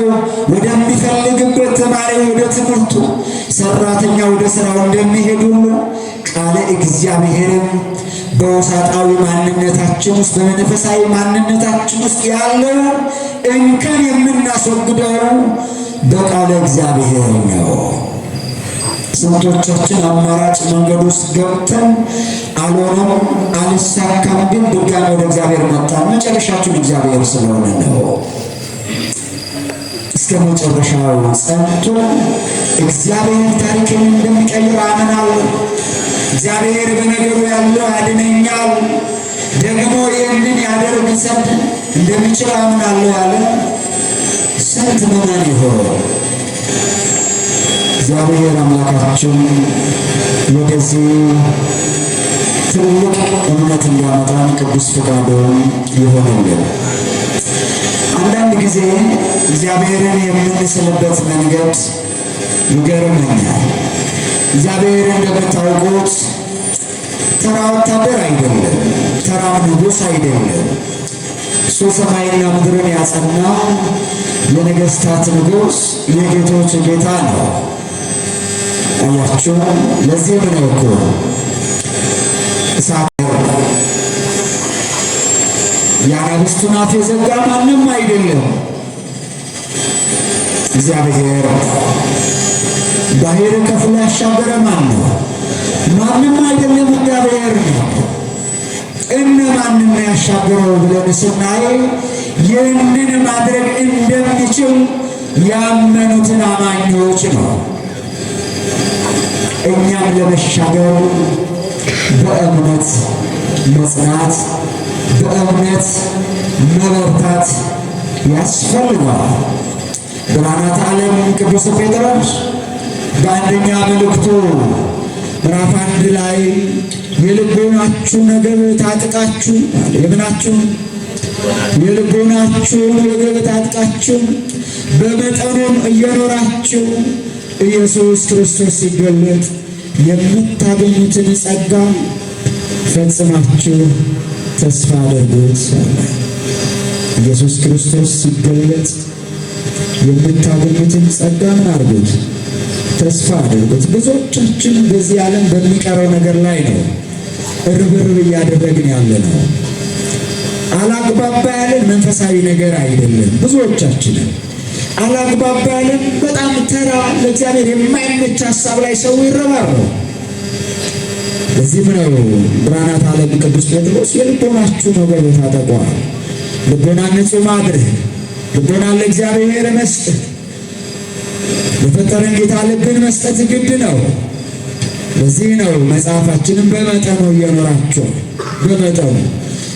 ወደሚፈልግበት ተማሪ ወደ ትምህርቱ፣ ሰራተኛ ወደ ስራው እንደሚሄድ ሁሉ ቃለ እግዚአብሔርም በውሳጣዊ ማንነታችን ውስጥ በመንፈሳዊ ማንነታችን ውስጥ ያለው እንከን የምናስወግደው በቃለ እግዚአብሔር ነው። ስንቶቻችን አማራጭ መንገድ ውስጥ ገብተን አልሆነም አልሳካም፣ ግን ድጋሚ ወደ እግዚአብሔር መጣን። መጨረሻችን እግዚአብሔር ስለሆነ ነው። እስከ መጨረሻው ጸንቶ እግዚአብሔር ታሪክን እንደሚቀይር አምናለሁ። እግዚአብሔር በነገሩ ያለው ያድነኛል፣ ደግሞ ይህንን ያደርግ ዘንድ እንደሚችል አምናለሁ ያለ ስንት መናን ይሆን? እግዚአብሔር አምላካችን ወደዚህ ትልቅ እምነት እንዲያመጣን ቅዱስ ፈቃዱን ይሆንልን። አንዳንድ ጊዜ እግዚአብሔርን የምንስልበት መንገድ ይገርመኛል። እግዚአብሔር እንደምታውቁት ተራ ወታደር አይደለም፣ ተራ ንጉሥ አይደለም። እሱ ሰማይና ምድርን ያጸና የነገሥታት ንጉሥ የጌቶች ጌታ ነው። አያችሁ፣ ለዚህ ምን እኮ እሳት የአናብስቱን አፍ የዘጋ ማንም አይደለም፣ እግዚአብሔር። ባሕርን ከፍሎ ያሻገረ ማን ነው? ማንም አይደለም፣ እግዚአብሔር ነው። እነማንን ያሻገረው ብለን ስናይ ይህንን ማድረግ እንደሚችል ያመኑትን አማኞች ነው። እኛም ለመሻገር በእምነት መጽናት፣ በእምነት መበርታት ያስፈልጋል። ብርሃናተ ዓለም ቅዱስ ጴጥሮስ በአንደኛ መልእክቱ ምዕራፍ 1 ላይ የልቦናችሁ ነገር ታጥቃችሁ፣ የምናችሁ የልቦናችሁ ነገር ታጥቃችሁ በመጠኑም እየኖራችሁ ኢየሱስ ክርስቶስ ሲገለጥ የምታገኙትን ጸጋ ፈጽማችሁ ተስፋ አድርጉት። ኢየሱስ ክርስቶስ ሲገለጥ የምታገኙትን ጸጋ ምን አድርጉት? ተስፋ አድርጉት። ብዙዎቻችን በዚህ ዓለም በሚቀረው ነገር ላይ ነው ርብርብ እያደረግን ያለ ነው። አላግባባ ያለን መንፈሳዊ ነገር አይደለም። ብዙዎቻችንን አላግባባ ያለን በጣም ተራ ለእግዚአብሔር የማይመች ሀሳብ ላይ ሰው ይረባረው። ለዚህም ነው ብርሃናት ዓለም ቅዱስ ጴጥሮስ የልቦናችሁን ወገብ ታጠቁ፣ ልቦናን ንጹሕ ማድረግ፣ ልቦናን ለእግዚአብሔር መስጠት፣ ለፈጠረን ጌታ ልብን መስጠት ግድ ነው። ለዚህ ነው መጽሐፋችንን በመጠኑ እየኖራችሁ በመጠኑ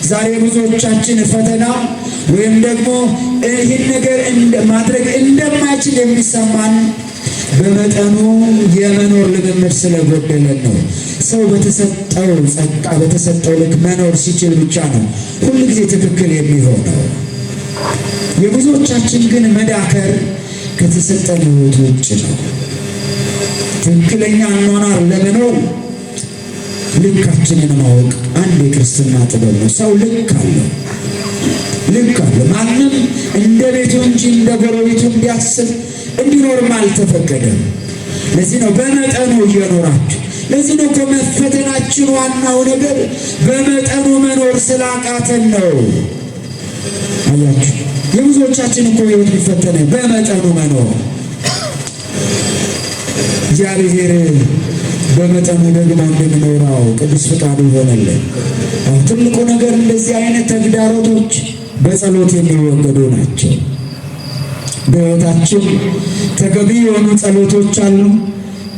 ዛሬ ብዙዎቻችን ፈተና ወይም ደግሞ ይህን ነገር ማድረግ እንደማይችል የሚሰማን በመጠኑ የመኖር ልምምድ ስለጎደለን ነው። ሰው በተሰጠው ጸጋ በተሰጠው ልክ መኖር ሲችል ብቻ ነው ሁሉ ጊዜ ትክክል የሚሆነው። የብዙዎቻችን ግን መዳከር ከተሰጠን ሕይወት ውጭ ነው። ትክክለኛ አኗኗር ለመኖር ልካችንን ማወቅ አንድ የክርስትና ጥበብ ነው። ሰው ልክ አለው። ማንም እንደ ቤቱ እንጂ እንደ ጎረቤቱ እንዲያስብ እንዲኖርም አልተፈቀደም። ለዚህ ነው በመጠኑ እየኖራችሁ። ለዚህ ነው ከመፈተናችን ዋናው ነገር በመጠኑ መኖር ስላቃተን ነው። አያችሁ፣ የብዙዎቻችን እኮ ሕይወት ሊፈተነ በመጠኑ መኖር። እግዚአብሔር በመጠኑ ደግሞ እንድንኖረው ቅዱስ ፈቃዱ ይሆነልን። ትልቁ ነገር እንደዚህ አይነት ተግዳሮቶች በጸሎት የሚወገዱ ናቸው። በሕይወታችን ተገቢ የሆኑ ጸሎቶች አሉ፣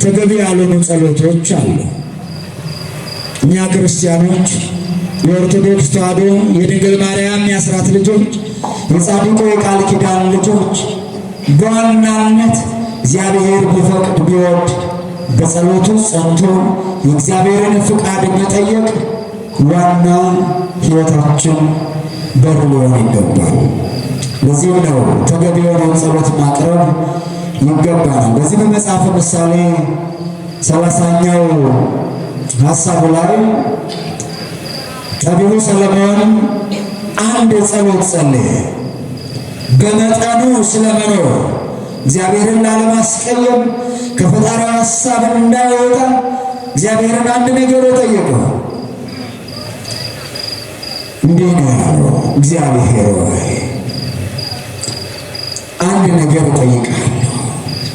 ተገቢ ያልሆኑ ጸሎቶች አሉ። እኛ ክርስቲያኖች የኦርቶዶክስ ተዋሕዶ የድንግል ማርያም የአስራት ልጆች የጻድቁ የቃል ኪዳን ልጆች በዋናነት እግዚአብሔር ቢፈቅድ ቢወድ በጸሎቱ ጸንቶ የእግዚአብሔርን ፍቃድ መጠየቅ ዋና ሕይወታችን በር ሊሆን ይገባል። ለዚህም ነው ተገቢ የሆነውን ጸሎት ማቅረብ ይገባናል። በዚህ በመጽሐፈ ምሳሌ 30ኛው ሐሳቡ ላይ ጠቢቡ ሰሎሞን አንድ ጸሎት ጸለየ። በመጠኑ ስለመኖር እግዚአብሔርን ላለማስቀየም ከፈጣሪው ሐሳብ እንዳይወጣ እግዚአብሔርን አንድ ነገር ጠየቀው። እንዲህ ነው ያለው፣ እግዚአብሔር ሆይ አንድ ነገር እጠይቅሃለሁ።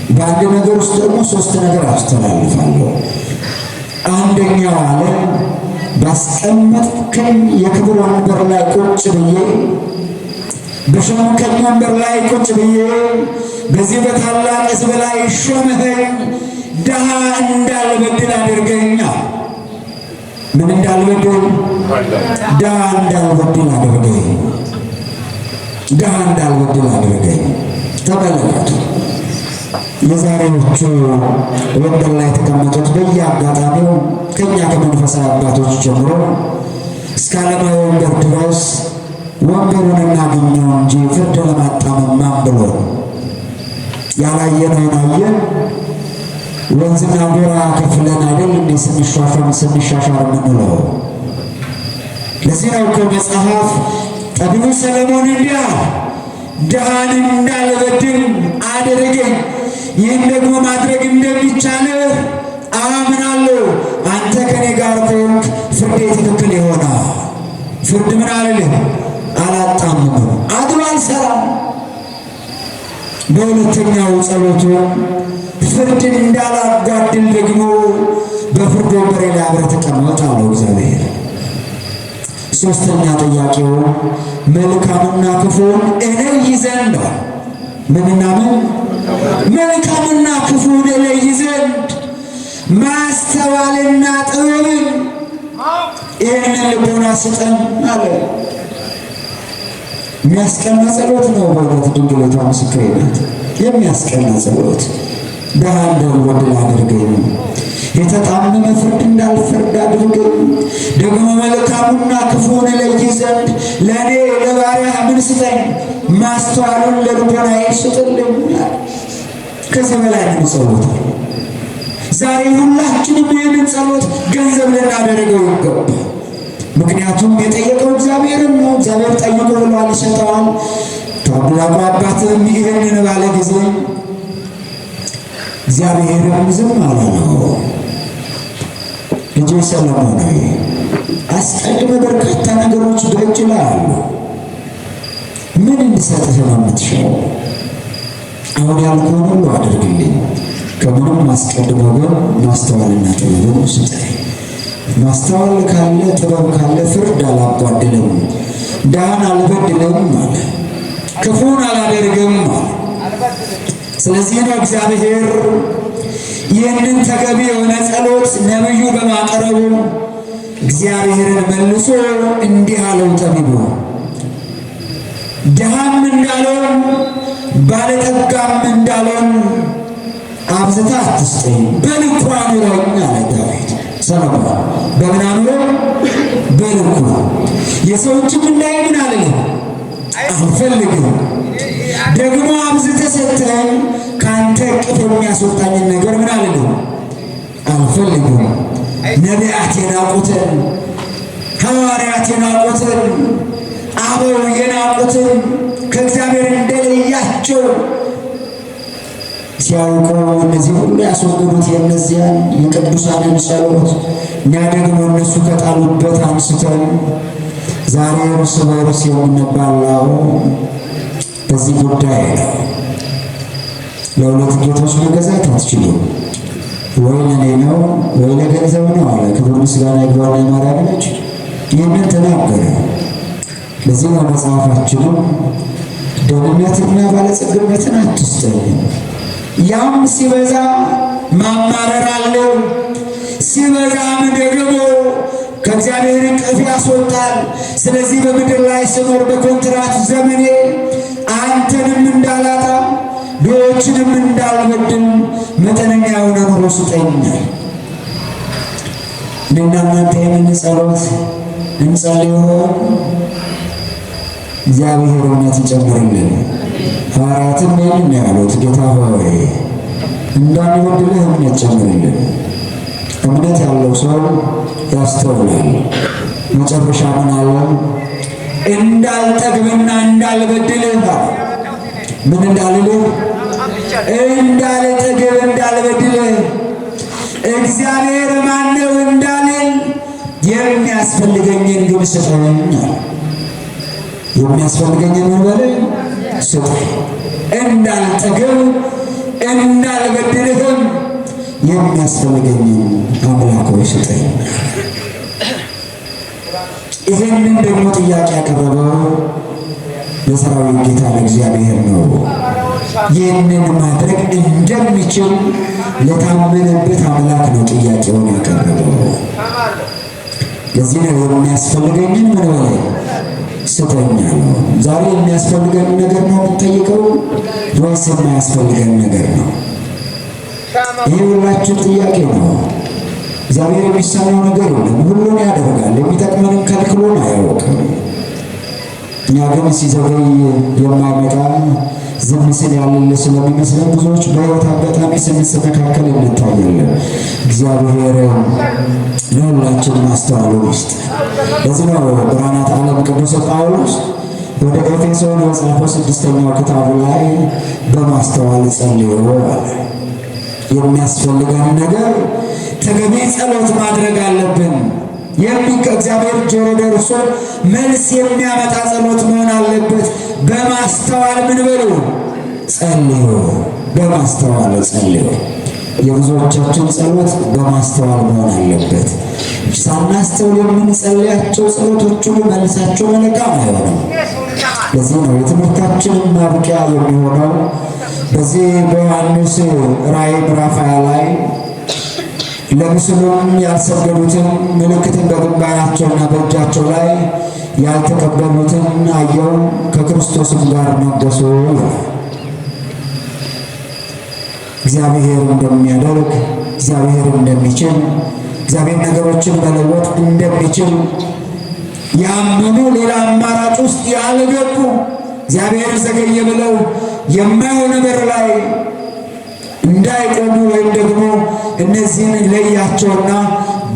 በአንድ ነገር ውስጥ ደግሞ 3 ነገር አስተላልፋለሁ። አንደኛው አለ ባስቀመጥከኝ የክብር ወንበር ላይ ቁጭ ብዬ በሾምከኝ ወንበር ላይ ቁጭ ብዬ በዚህ በታላቅ ሕዝብ ላይ ሾመኸኝ፣ ድሃ እንዳልበድል አድርገኛል። ምን እንዳልበድል? ድሃ እንዳልበድል አድርገኝ። ድሃ እንዳልበድል አድርገኝ። ተመልከቱ፣ የዛሬዎቹ ወንበር ላይ የተቀመጡት በየአጋጣሚው ከኛ ከመንፈሳዊ አባቶች ጀምሮ እስከ ዓለማዊ ወንበር ድረስ ወንበሩን እናገኘው እንጂ ፍርድ ለማጣመም ማን ብሎ ያላየነውን አየን። ወንዝና ጎራ ከፍለን አይደል እንዴ ስንሻሻር የምንለው? ለዚህ ነው እኮ መጽሐፍ ጠቢቡ ሰሎሞን እንዲህ አለ፣ ድሃን እንዳልበድል አድርገኝ፣ ይህን ደግሞ ማድረግ እንደሚቻል አምናለሁ። አንተ ከኔ ጋር ከሆንክ ፍርዴ ትክክል ይሆናል። ፍርድ ምን አልልም፣ አላጣምም፣ አድሎ አልሰራም። በሁለተኛው ጸሎቱ ፍርድን እንዳላጓድል ደግሞ በፍርድ ወንበሬ ላይ አብረህ ተቀመጥ አለው እግዚአብሔር። ሶስተኛ ጥያቄው መልካምና ክፉን እለይ ዘንድ ነው። ምንና ምን? መልካምና ክፉን እለይ ዘንድ ማስተዋልና ጥበብን ይህንን ልቦና ስጠን አለ። የሚያስቀና ጸሎት ነው። በእውነት ድንግሊቷ ምስክሬ ናት። የሚያስቀና ጸሎት። ድሃ እንዳልበድል አድርገኝ፣ የተጣመመ ፍርድ እንዳልፈርድ አድርገኝ፣ ደግሞ መልካሙና ክፉን እለይ ዘንድ ለእኔ ለባሪያህ ምን ስጠኝ? ማስተዋሉን ለልቦናዬ ስጥልኝ። ከዚህ በላይ ምን ጸሎት? ዛሬ ሁላችንም ይህንን ጸሎት ገንዘብ ልናደርገው ይገባል። ምክንያቱም የጠየቀው እግዚአብሔርን ነው። እግዚአብሔር ጠይቆ ብሏል፣ ይሰጠዋል። ታላቁ አባትም ይህንን ባለ ጊዜ እግዚአብሔርም ዝም አላለው። ልጄ ሰሎሞን ሆይ አስቀድመ በርካታ ነገሮች በእጅ ላይ አሉ። ምን እንድሰጥህ ነው የምትሻው? አሁን ያልኩህን ሁሉ አድርግልኝ። ከምንም አስቀድሞ ግን ማስተዋልና ጥበብን ስጠኝ። ማስተዋል ካለ ጥበብ ካለ ፍርድ አላጓድልም፣ ድሃን አልበድልም አለ። ክፉን አላደርግም አለ። ስለዚህ ነው እግዚአብሔር ይህንን ተገቢ የሆነ ጸሎት ነብዩ በማቅረቡ እግዚአብሔርን መልሶ እንዲህ አለው ጠቢቡ፣ ድሃም እንዳለውን ባለጠጋም እንዳለውን አብዝታ አትስጠኝ፣ በልኩ አኑረኝ አለ ዳዊት። ሰሎሞን በምን አኑረው? በልኩ። የሰዎችም እንዳይምን አልልም አልፈልግም። ደግሞ አብዝተህ ሰጥተኸኝ ከአንተ እቅፍ የሚያስወጣኝን ነገር ምን አልልም አልፈልግም። ነቢያት የናቁትን፣ ሐዋርያት የናቁትን፣ አበው የናቁትን ከእግዚአብሔር እንደለያቸው ሲያውቁ እነዚህ ሁሉ ያስወገዱት የእነዚያን የቅዱሳንን ጸሎት እኛ ደግሞ እነሱ ከጣሉበት አንስተን ዛሬ እርስ በርስ የምንባላው በዚህ ጉዳይ ነው። ለሁለት ጌቶች መገዛት አትችሉም፣ ወይ ለእኔ ነው ወይ ለገንዘብ ነው አለ። ክብር ምስጋና ይግባውና የማርያም ልጅ ይህንን ተናገረ። ለዚህ ነው መጽሐፋችንም ደህንነትና ባለጸግነትን አትስጠኝ፣ ያም ሲበዛ ማማረር አለው፣ ሲበዛም ደግሞ ከእግዚአብሔር እቅፍ ያስወጣል። ስለዚህ በምድር ላይ ስኖር በኮንትራት ዘመኔ አንተንም እንዳላጣ ድሆችንም እንዳልበድል መጠነኛ የሆነ ኑሮ ስጠኛል። እኔና እናንተ የምን ጸሎት እንጸልይ ይሆን? እግዚአብሔር እውነት ይጨምርልን። ሐዋርያትም ይህንን ያሉት ጌታ ሆይ እንዳንበድልህ እምነት ጨምርልን። እምነት ያለው ሰው ያስተውላል። መጨረሻ ምን አለ? እንዳልጠግብና እንዳልበድልህ ምን እንዳልልህ? እንዳልጠግብ እንዳልበድልህ እግዚአብሔር ማነው እንዳልል የሚያስፈልገኝን ግን ስጠኝ። የሚያስፈልገኝን ምን በለኝ? ስጠኝ። እንዳልጠግብ እንዳልበድልህም የሚያስፈልገኝን አምላክ ሆይ ስጠኝ። ይህንን ደግሞ ጥያቄ ያቀረበው ለሰራዊት ጌታ ለእግዚአብሔር ነው። ይህንን ማድረግ እንደሚችል ለታመነበት አምላክ ነው ጥያቄውን ያቀረበው። ለዚህ ነው የሚያስፈልገኝን ምን በለኝ ስጠኝ ነው። ዛሬ የሚያስፈልገን ነገር ነው የምንጠይቀው ወይስ የማያስፈልገን ነገር ነው? ይህ ሁላችን ጥያቄ ነው። እግዚአብሔር የሚሳነው ነገር የለም፣ ሁሉን ያደርጋል። የሚጠቅመንን ከልክሎን አያውቅም። እኛ ግን ሲዘገይ የማይመጣ ዝም ሲል ያለለ ስለሚመስለን ብዙዎች በሕይወት አጋጣሚ ስንስተካከል እንታያለን። እግዚአብሔር ለሁላችን ማስተዋሉን ይስጥ። ለዚህ ነው ብርሃናት ዓለም ቅዱስ ጳውሎስ ወደ ኤፌሶን በጻፈው 6ኛው ክታቡ ላይ በማስተዋል ጸልዩ አለ። የሚያስፈልገን ነገር ተገቢ ጸሎት ማድረግ አለብን። እግዚአብሔር ጆሮ ደርሶ መልስ የሚያመጣ ጸሎት መሆን አለበት። በማስተዋል ምን በሉ ጸልዩ፣ በማስተዋል ጸልዩ። የብዙዎቻችን ጸሎት በማስተዋል መሆን አለበት። ሳናስተውል የምንጸልያቸው ጸሎቶች ሁሉ መልሳቸው መልካም አይሆንም። ለዚህ ነው የትምህርታችንን ማብቂያ የሚሆነው በዚህ በዮሐንስ ራእይ ምዕራፍ 20 ላይ ለምስሉም ያልሰገዱትን ምልክትን በግንባራቸውና በእጃቸው ላይ ያልተቀበሉትን አየው፣ ከክርስቶስም ጋር ነገሱ ይላል። እግዚአብሔር እንደሚያደርግ፣ እግዚአብሔር እንደሚችል፣ እግዚአብሔር ነገሮችን መለወጥ እንደሚችል ያመኑ ሌላ አማራጭ ውስጥ ያልገቡ እግዚአብሔር ዘገየ ብለው የማይሆን ነገር ላይ እንዳይቆሙ ወይም ደግሞ እነዚህን ለያቸውና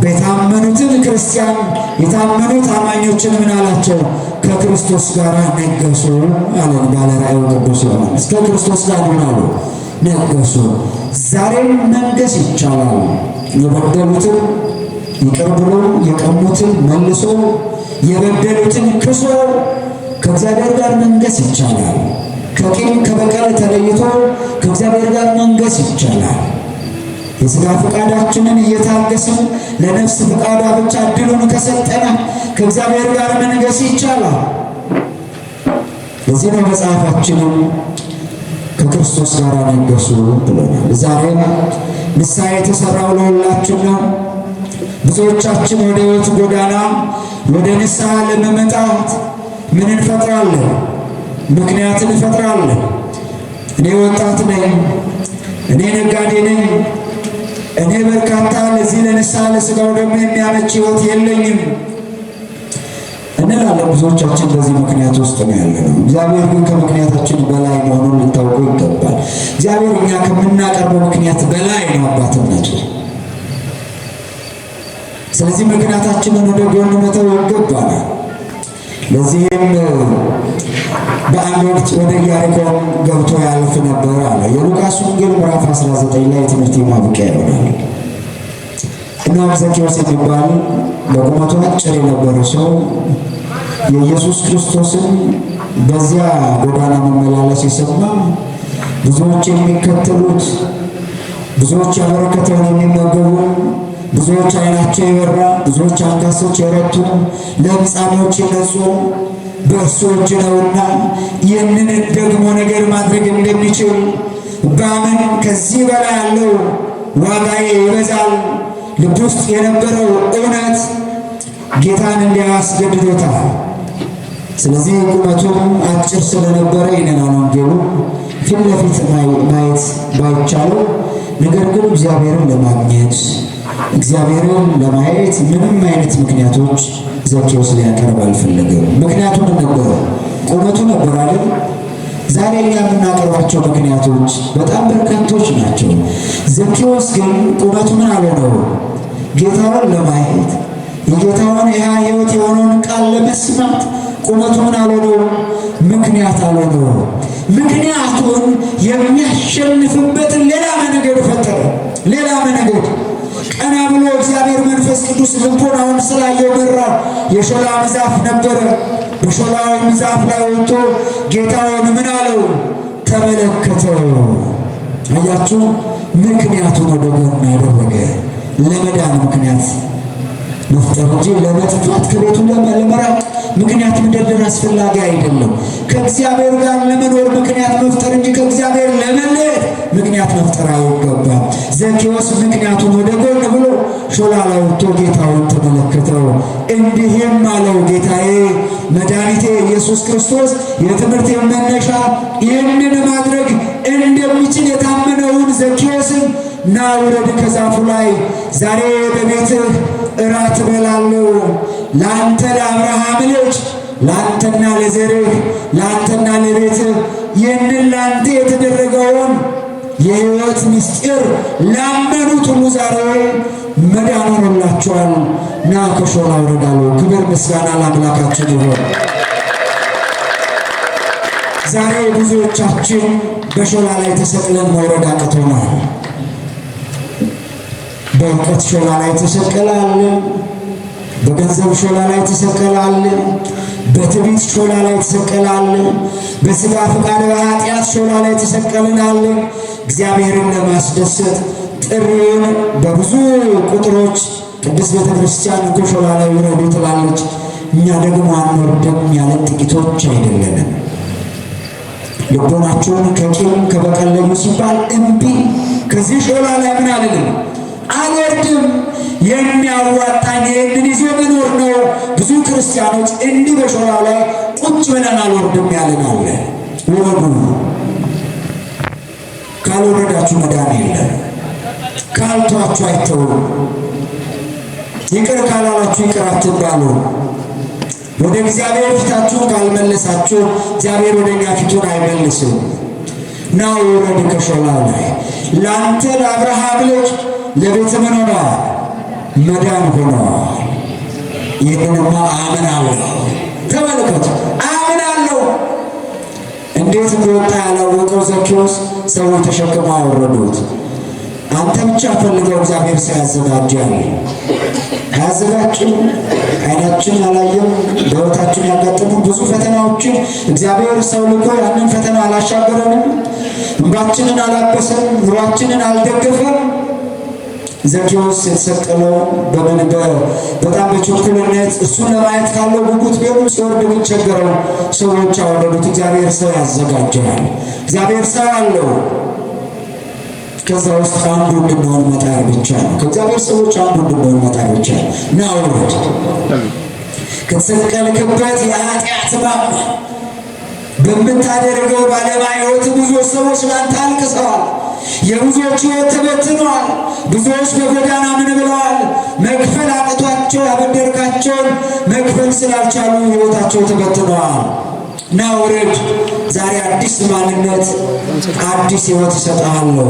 በታመኑትን ክርስቲያን የታመኑት አማኞችን ምን አላቸው? ከክርስቶስ ጋር ነገሱ አለን ባለ ራእዩ ቅዱስ ዮሐንስ። ከክርስቶስ ጋር ምን አሉ? ነገሱ። ዛሬም መንገስ ይቻላል። የበደሉትን ይቅር ብሎ የቀሙትን መልሶ የበደሉትን ክሶ ከእግዚአብሔር ጋር መንገስ ይቻላል። ከቂም ከበቀል ተለይቶ ከእግዚአብሔር ጋር መንገስ ይቻላል። የሥጋ ፈቃዳችንን እየታገስን ለነፍስ ፈቃዷ ብቻ ዕድሉን ከሰጠና ከእግዚአብሔር ጋር መንገስ ይቻላል። ለዚህ ነው መጽሐፋችንም ከክርስቶስ ጋር ነገሱ ብሎናል። ዛሬም ንስሐ የተሠራው ለሁላችን ነው። ብዙዎቻችን ወደ ሕይወት ጎዳና ወደ ንስሐ ለመመጣት ምን እንፈጥራለን? ምክንያት እንፈጥራለን። እኔ ወጣት ነኝ፣ እኔ ነጋዴ ነኝ፣ እኔ በርካታ ለዚህ ለንስሐ ለሥጋው ደግሞ የሚያመች ሕይወት የለኝም እንላለን። ብዙዎቻችን በዚህ ምክንያት ውስጥ ነው ያለነው። እግዚአብሔር ግን ከምክንያታችን በላይ መሆኑን ልታውቁ ይገባል። እግዚአብሔር እኛ ከምናቀርበው ምክንያት በላይ ነው አባትነቱ። ስለዚህ ምክንያታችንን ወደ ጎን መተው ይገባናል። ለዚህም በአንድ ወቅት ወደ ኢያሪኮን ገብቶ ያልፍ ነበር አለ። የሉቃስ ወንጌል ምዕራፍ 19 ላይ ትምህርት ማብቂያ ይሆናል። እናም ዘኬዎስ የሚባል በቁመቱ አጭር የነበረ ሰው የኢየሱስ ክርስቶስን በዚያ ጎዳና መመላለስ የሰማ ብዙዎች የሚከተሉት፣ ብዙዎች ያበረከተውን የሚመገቡ፣ ብዙዎች ዓይናቸው የበራ፣ ብዙዎች አንካሶች የረቱ፣ ለምጻሞች የነጹ በእርሱ እጅ ነውና ይህንን ደግሞ ነገር ማድረግ እንደሚችል ባምን ከዚህ በላይ ያለው ዋጋዬ ይበዛል። ልብ ውስጥ የነበረው እውነት ጌታን እንዲያስገድዶታል። ስለዚህ ቁመቱም አጭር ስለነበረ ይህንን ወንጌሉ ፊት ለፊት ማየት ባይቻለው፣ ነገር ግን እግዚአብሔርን ለማግኘት እግዚአብሔርን ለማየት ምንም አይነት ምክንያቶች ዘኬዎስ ሊያቀርብ አልፈለገም። ምክንያቱም ነበረ፣ ቁመቱ ነበር አይደል? ዛሬ እኛ የምናቀርባቸው ምክንያቶች በጣም በርካቶች ናቸው። ዘኬዎስ ግን ቁመቱ ምን አልሆነው? ጌታውን ለማየት የጌታውን ሕይወት የሆነውን ቃል ለመስማት ቁመቱ ምን አልሆነው? ምክንያት አልሆነው። ምክንያቱን የሚያሸንፍበትን ሌላ መንገድ ፈጠረ። ሌላ መንገድ ቀና ብሎ እግዚአብሔር መንፈስ ቅዱስ ልቦናውን ስላየው በራ። የሾላ ዛፍ ነበረ። በሾላው ዛፍ ላይ ወጥቶ ጌታውን ምን አለው? ተመለከተው። አያችሁ፣ ምክንያቱን ወደ ጎን ያደረገ ለመዳን ምክንያት መፍጠር እንጂ ለመጥፋት ከቤቱ ለመራቅ ምክንያት መደርደር አስፈላጊ አይደለም። ከእግዚአብሔር ጋር ለመኖር ምክንያት መፍጠር እንጂ ከእግዚአብሔር ለመለየት ምክንያት መፍጠር አይገባም። ዘኬዎስ ምክንያቱን ወደ ጎን ብሎ ሾላ ላይ ወጥቶ ጌታውን ተመለከተው። እንዲህም አለው፣ ጌታዬ መድኃኒቴ ኢየሱስ ክርስቶስ የትምህርት መነሻ ይህንን ማድረግ እንደሚችል የታመነውን ዘኬዎስን ና ውረድ ከዛፉ ላይ፣ ዛሬ በቤትህ እራት እበላለሁ። ለአንተ ለአብርሃም ልጅ ለአንተና ለዘርህ ለአንተና ለቤትህ ይህንን ለአንተ የተደረገውን የሕይወት ምስጢር ላመኑት ሁሉ ዛሬ መዳን ሆኖላቸዋል። ና ከሾላ ውረድ አለው። ክብር ምስጋና ለአምላካችን ይሁን። ዛሬ ብዙዎቻችን በሾላ ላይ ተሰቅለን መውረድ አቅቶናል። በእውቀት ሾላ ላይ ተሰቀላል። በገንዘብ ሾላ ላይ ተሰቀላል። በትዕቢት ሾላ ላይ ተሰቀላል። በሥጋ ፈቃድ በኃጢአት ሾላ ላይ ተሰቀልናል። እግዚአብሔርን ለማስደሰት ጥሪውን በብዙ ቁጥሮች ቅድስት ቤተ ክርስቲያን ከሾላ ላይ ውረዱ ትላለች። እኛ ደግሞ አንወርድም ያለን ጥቂቶች አይደለንም። ልቦናቸውን ከቂም ከበቀል ለዩ ሲባል እምቢ፣ ከዚህ ሾላ ላይ ምን አልልም አልወርድም፣ የሚያዋጣኝ ይህንን ይዞ መኖር ነው። ብዙ ክርስቲያኖች እንዲህ በሾላ ላይ ቁጭ ብለን አልወርድም ያለን አለ። ውረዱ። ካልወረዳችሁ መዳን የለም። ካልተዋችሁ አይተውም። ይቅር ካላላችሁ ይቅር አትባሉ። ወደ እግዚአብሔር ፊታችሁን ካልመለሳችሁ እግዚአብሔር ወደ እኛ ፊቱን አይመልስም። ና ውረድ ከሾላው ላይ። ለአንተ ለአብርሃም ልጅ ለቤተ ምን ሆነዋል? መዳን ሆነዋል። ይህንንማ አምናለሁ። ተመልከቱ፣ አምናለሁ። እንዴት እንደወጣ ያላወቀው ዘኬዎስ ሰዎች ተሸክመው አወረዱት። አንተ ብቻ ፈልገው እግዚአብሔር ሳያዘጋጃል አያዘጋጅም። አይናችን አላየም። በሕይወታችን ያጋጠሙ ብዙ ፈተናዎችን እግዚአብሔር ሰው ልኮ ያንን ፈተና አላሻገረንም። እንባችንን አላበሰም። ኑሯችንን አልደገፈም። ዘኬዎስ የተሰቀለው በጣም በችኩልነት እሱን ለማየት ካለው ጉጉት ቢሆንም ሲወርድ ግን ቸገረው። ሰዎች አወረዱት። እግዚአብሔር ሰው ያዘጋጃል። እግዚአብሔር ሰው አለው። ከዛ ውስጥ አንዱ እንድንሆን መጣር ብቻ ነው። ከእግዚአብሔር ሰዎች አንዱ እንድንሆን መጣር ብቻ ነው። ና ውረድ። ከተሰቀልክበት የኃጢአት ማማ በምታደርገው ባለማዊ ሕይወት ብዙ ሰዎች ላንተ አልቅሰዋል። የብዙዎች ሕይወት ተበትነዋል። ብዙዎች በጎዳና ምን ብለዋል? መክፈል አቅቷቸው ያበደርካቸውን መክፈል ስላልቻሉ ሕይወታቸው ተበትነዋል። ና ውረድ። ዛሬ አዲስ ማንነት፣ አዲስ ሕይወት እሰጥሃለሁ።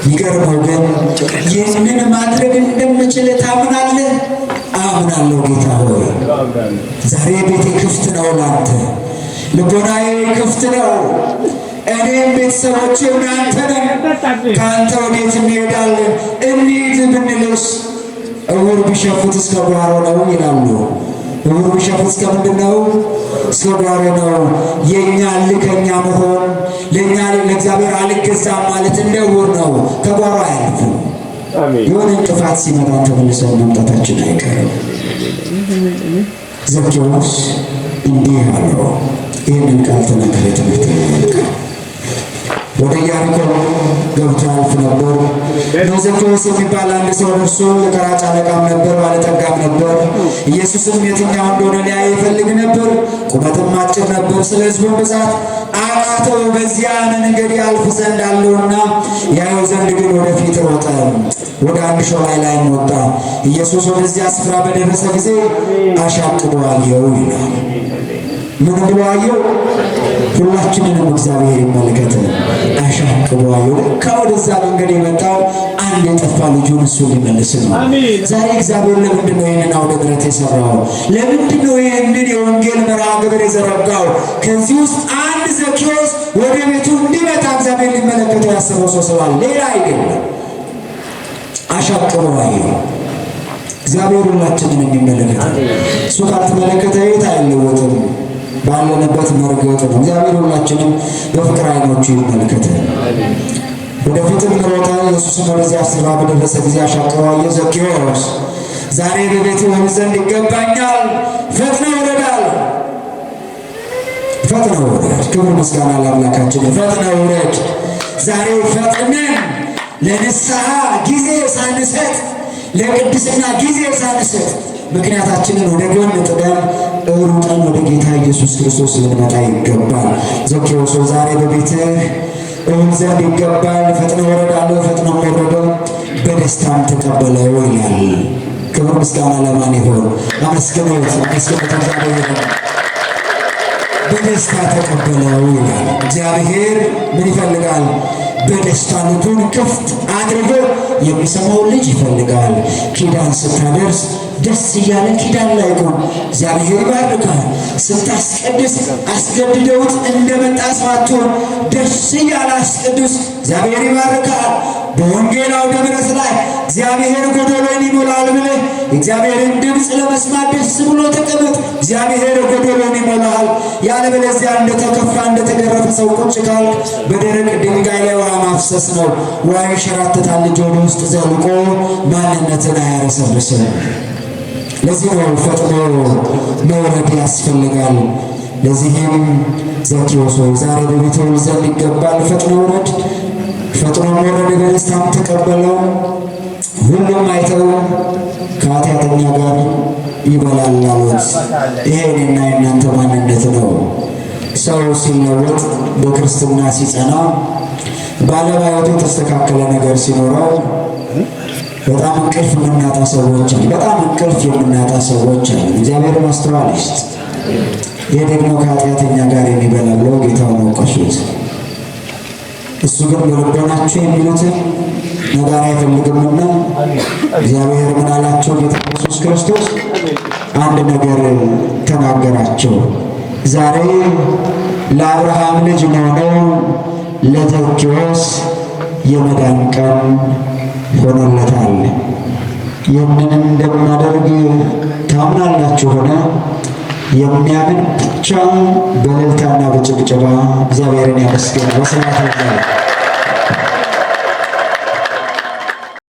ይገርመው ግን ይህንን ማድረግ እንደምችል ታምናለህ? አምናለሁ ጌታ ሆይ። ዛሬ ቤቴ ክፍት ነው ላንተ፣ ልቦናዬ ክፍት ነው። እኔም ቤተሰቦቼም ያንተ ነን። ከአንተ ወዴት እንሄዳለን? እንሂድ ብንልስ እውር ቢሸፍት እስከ ጓሮ ነው ይላሉ። እውር ቢሸፍት እስከ ምንድን ነው? እስከ ጓሮ ነው። የእኛ ልከኛ መሆን ለእኛ ለእግዚአብሔር አልገዛም ማለት እንደ እውር ነው። ከጓሮ አያልፍም። የሆነ እንቅፋት ሲመጣ ተመልሰን መምጣታችን አይቀርም። ዘኬዎስ እንዲህ አለው። ይህንን ቃል ተናገረ። ትምህርት ወደ ኢያሪኮ ገብቶ አልፍ ነበር። ዘኬዎስ የሚባል አንድ ሰው እርሱ የቀራጭ አለቃም ነበር፣ ባለጠጋም ነበር። ኢየሱስም የትኛው እንደሆነ ሊያይ ይፈልግ ነበር። ቁመትም አጭር ነበር። ስለ ሕዝቡም ብዛት አቃተው። በዚያ መንገድ ያልፍ ዘንድ አለውና ያየው ዘንድ ግን ወደፊት ሮጠ። ወደ አንድ ሾላይ ላይም ወጣ። ኢየሱስ ወደዚያ ስፍራ በደረሰ ጊዜ አሻቅቦ አየው ይላል። ምን ብሎ አየው? ሁላችንንም እግዚአብሔር ይመልከተን። አሻቅቦ አየው። ከወደዛ መንገድ የመጣው አንድ የጠፋ ልጁን እሱ ሊመልስ ነው። ዛሬ እግዚአብሔር ለምንድን ነው ይህንን አውደ ምሕረት የሰራው? ለምንድን ነው ይህንን የወንጌል መርሃ ግብር የዘረጋው? ከዚህ ውስጥ አንድ ዘኬዎስ ወደ ቤቱ እንዲመጣ እግዚአብሔር ሊመለከተው ያሰበው ሰው ስላለ ሌላ አይደለም። አሻቅቦ አየው። እግዚአብሔር ሁላችንን የሚመለከተን። እሱ ካልተመለከተ የት አይለወጥም። ባለንበት መርገጥ ነው። እግዚአብሔር ሁላችንም በፍቅር ዓይኖቹ ይመልከተን። ወደፊትም ሮጠ። ኢየሱስም ወደዚያ ስፍራ በደረሰ ጊዜ አሻቅቦ አየ። ዘኬዎስ ዛሬ በቤቱ ሆን ዘንድ ይገባኛል፣ ፈጥነህ ውረድ አለው። ፈጥነህ ውረድ። ክብር ምስጋና ለአምላካችን። ፈጥነህ ውረድ። ዛሬ ፈጥነን ለንስሐ ጊዜ ሳንሰጥ፣ ለቅድስና ጊዜ ሳንሰጥ ምክንያታችንን ወደ ጎን ጥለን ሩጠን ወደ ጌታ ኢየሱስ ክርስቶስ ልንመጣ ይገባል። ዘኬዎስ ዛሬ በቤትህ እሆን ዘንድ ይገባል። ፈጥነህ ውረድ አለው። ፈጥነህ ወረደ፣ በደስታም ተቀበለው ይላል። ክብር ምስጋና ለማን ይሆን? አመስግኑት፣ አመስግኑት። እግዚአብሔር በደስታ ተቀበለው ይላል። እግዚአብሔር ምን ይፈልጋል? በደስታ ልቡን ክፍት አድርጎ የሚሰማውን ልጅ ይፈልጋል። ኪዳን ስታደርስ ደስ እያለ ኪዳን ላይ ቆም፣ እግዚአብሔር ይባርካል። ስታስቀድስ አስገድደውት እንደመጣ ሰዋቱን ደስ እያለ አስቀድስ፣ እግዚአብሔር ይባርካል። በወንጌል አውደ ምሕረት ላይ እግዚአብሔር ጎደሎን ይሞላል ብለህ የእግዚአብሔርን ድምፅ ለመስማት ደስ ብሎ ተቀመጥ። እግዚአብሔር ጎደሎን ይሞላል። ያለበለዚያ እንደተከፋ እንደተገረፈ ሰው ቁጭ ካልክ በደረቅ ድንጋይ ላይ ውሃ ማፍሰስ ነው። ውሃ ይሸራተታል፣ ጆሮ ውስጥ ዘልቆ ማንነትን አያረሰርስም። ለዚህ ነው ፈጥኖ መውረድ ያስፈልጋል። ለዚህም ዘኬዎስ ዛሬ በቤቱ ሆን ዘንድ ይገባል፣ ፈጥኖ ውረድ። ፈጥኖ ወረደ፣ በደስታም ተቀበለው። ሁሉም አይተው ከኃጢአተኛ ጋር ይበላል አሉት። ይሄ እኔና የእናንተ ማንነት ነው። ሰው ሲለወጥ በክርስትና ሲጸና ባለማየቱ የተስተካከለ ነገር ሲኖረው በጣም እንቅልፍ የምናጣ ሰዎች አሉ። በጣም እንቅልፍ የምናጣ ሰዎች አሉ። እግዚአብሔር ማስተዋል ይስጥ። ይህ ደግሞ ከኃጢአተኛ ጋር የሚበላ ብለው ጌታውን ወቀሱት። እሱ ግን በልቦናችሁ የሚሉትን ነጋሪ አይፈልግምና እግዚአብሔር ምን አላቸው? ጌታ ኢየሱስ ክርስቶስ አንድ ነገር ተናገራቸው። ዛሬ ለአብርሃም ልጅ ለሆነው ለዘኬዎስ የመዳን ቀን ሆኖለታል። ይህንን እንደምናደርግ ታምናላችሁ ሆነ? የሚያምን ብቻ በእልልታና በጭብጨባ እግዚአብሔርን ያመስግን። በስብሐት ለእግዚአብሔር።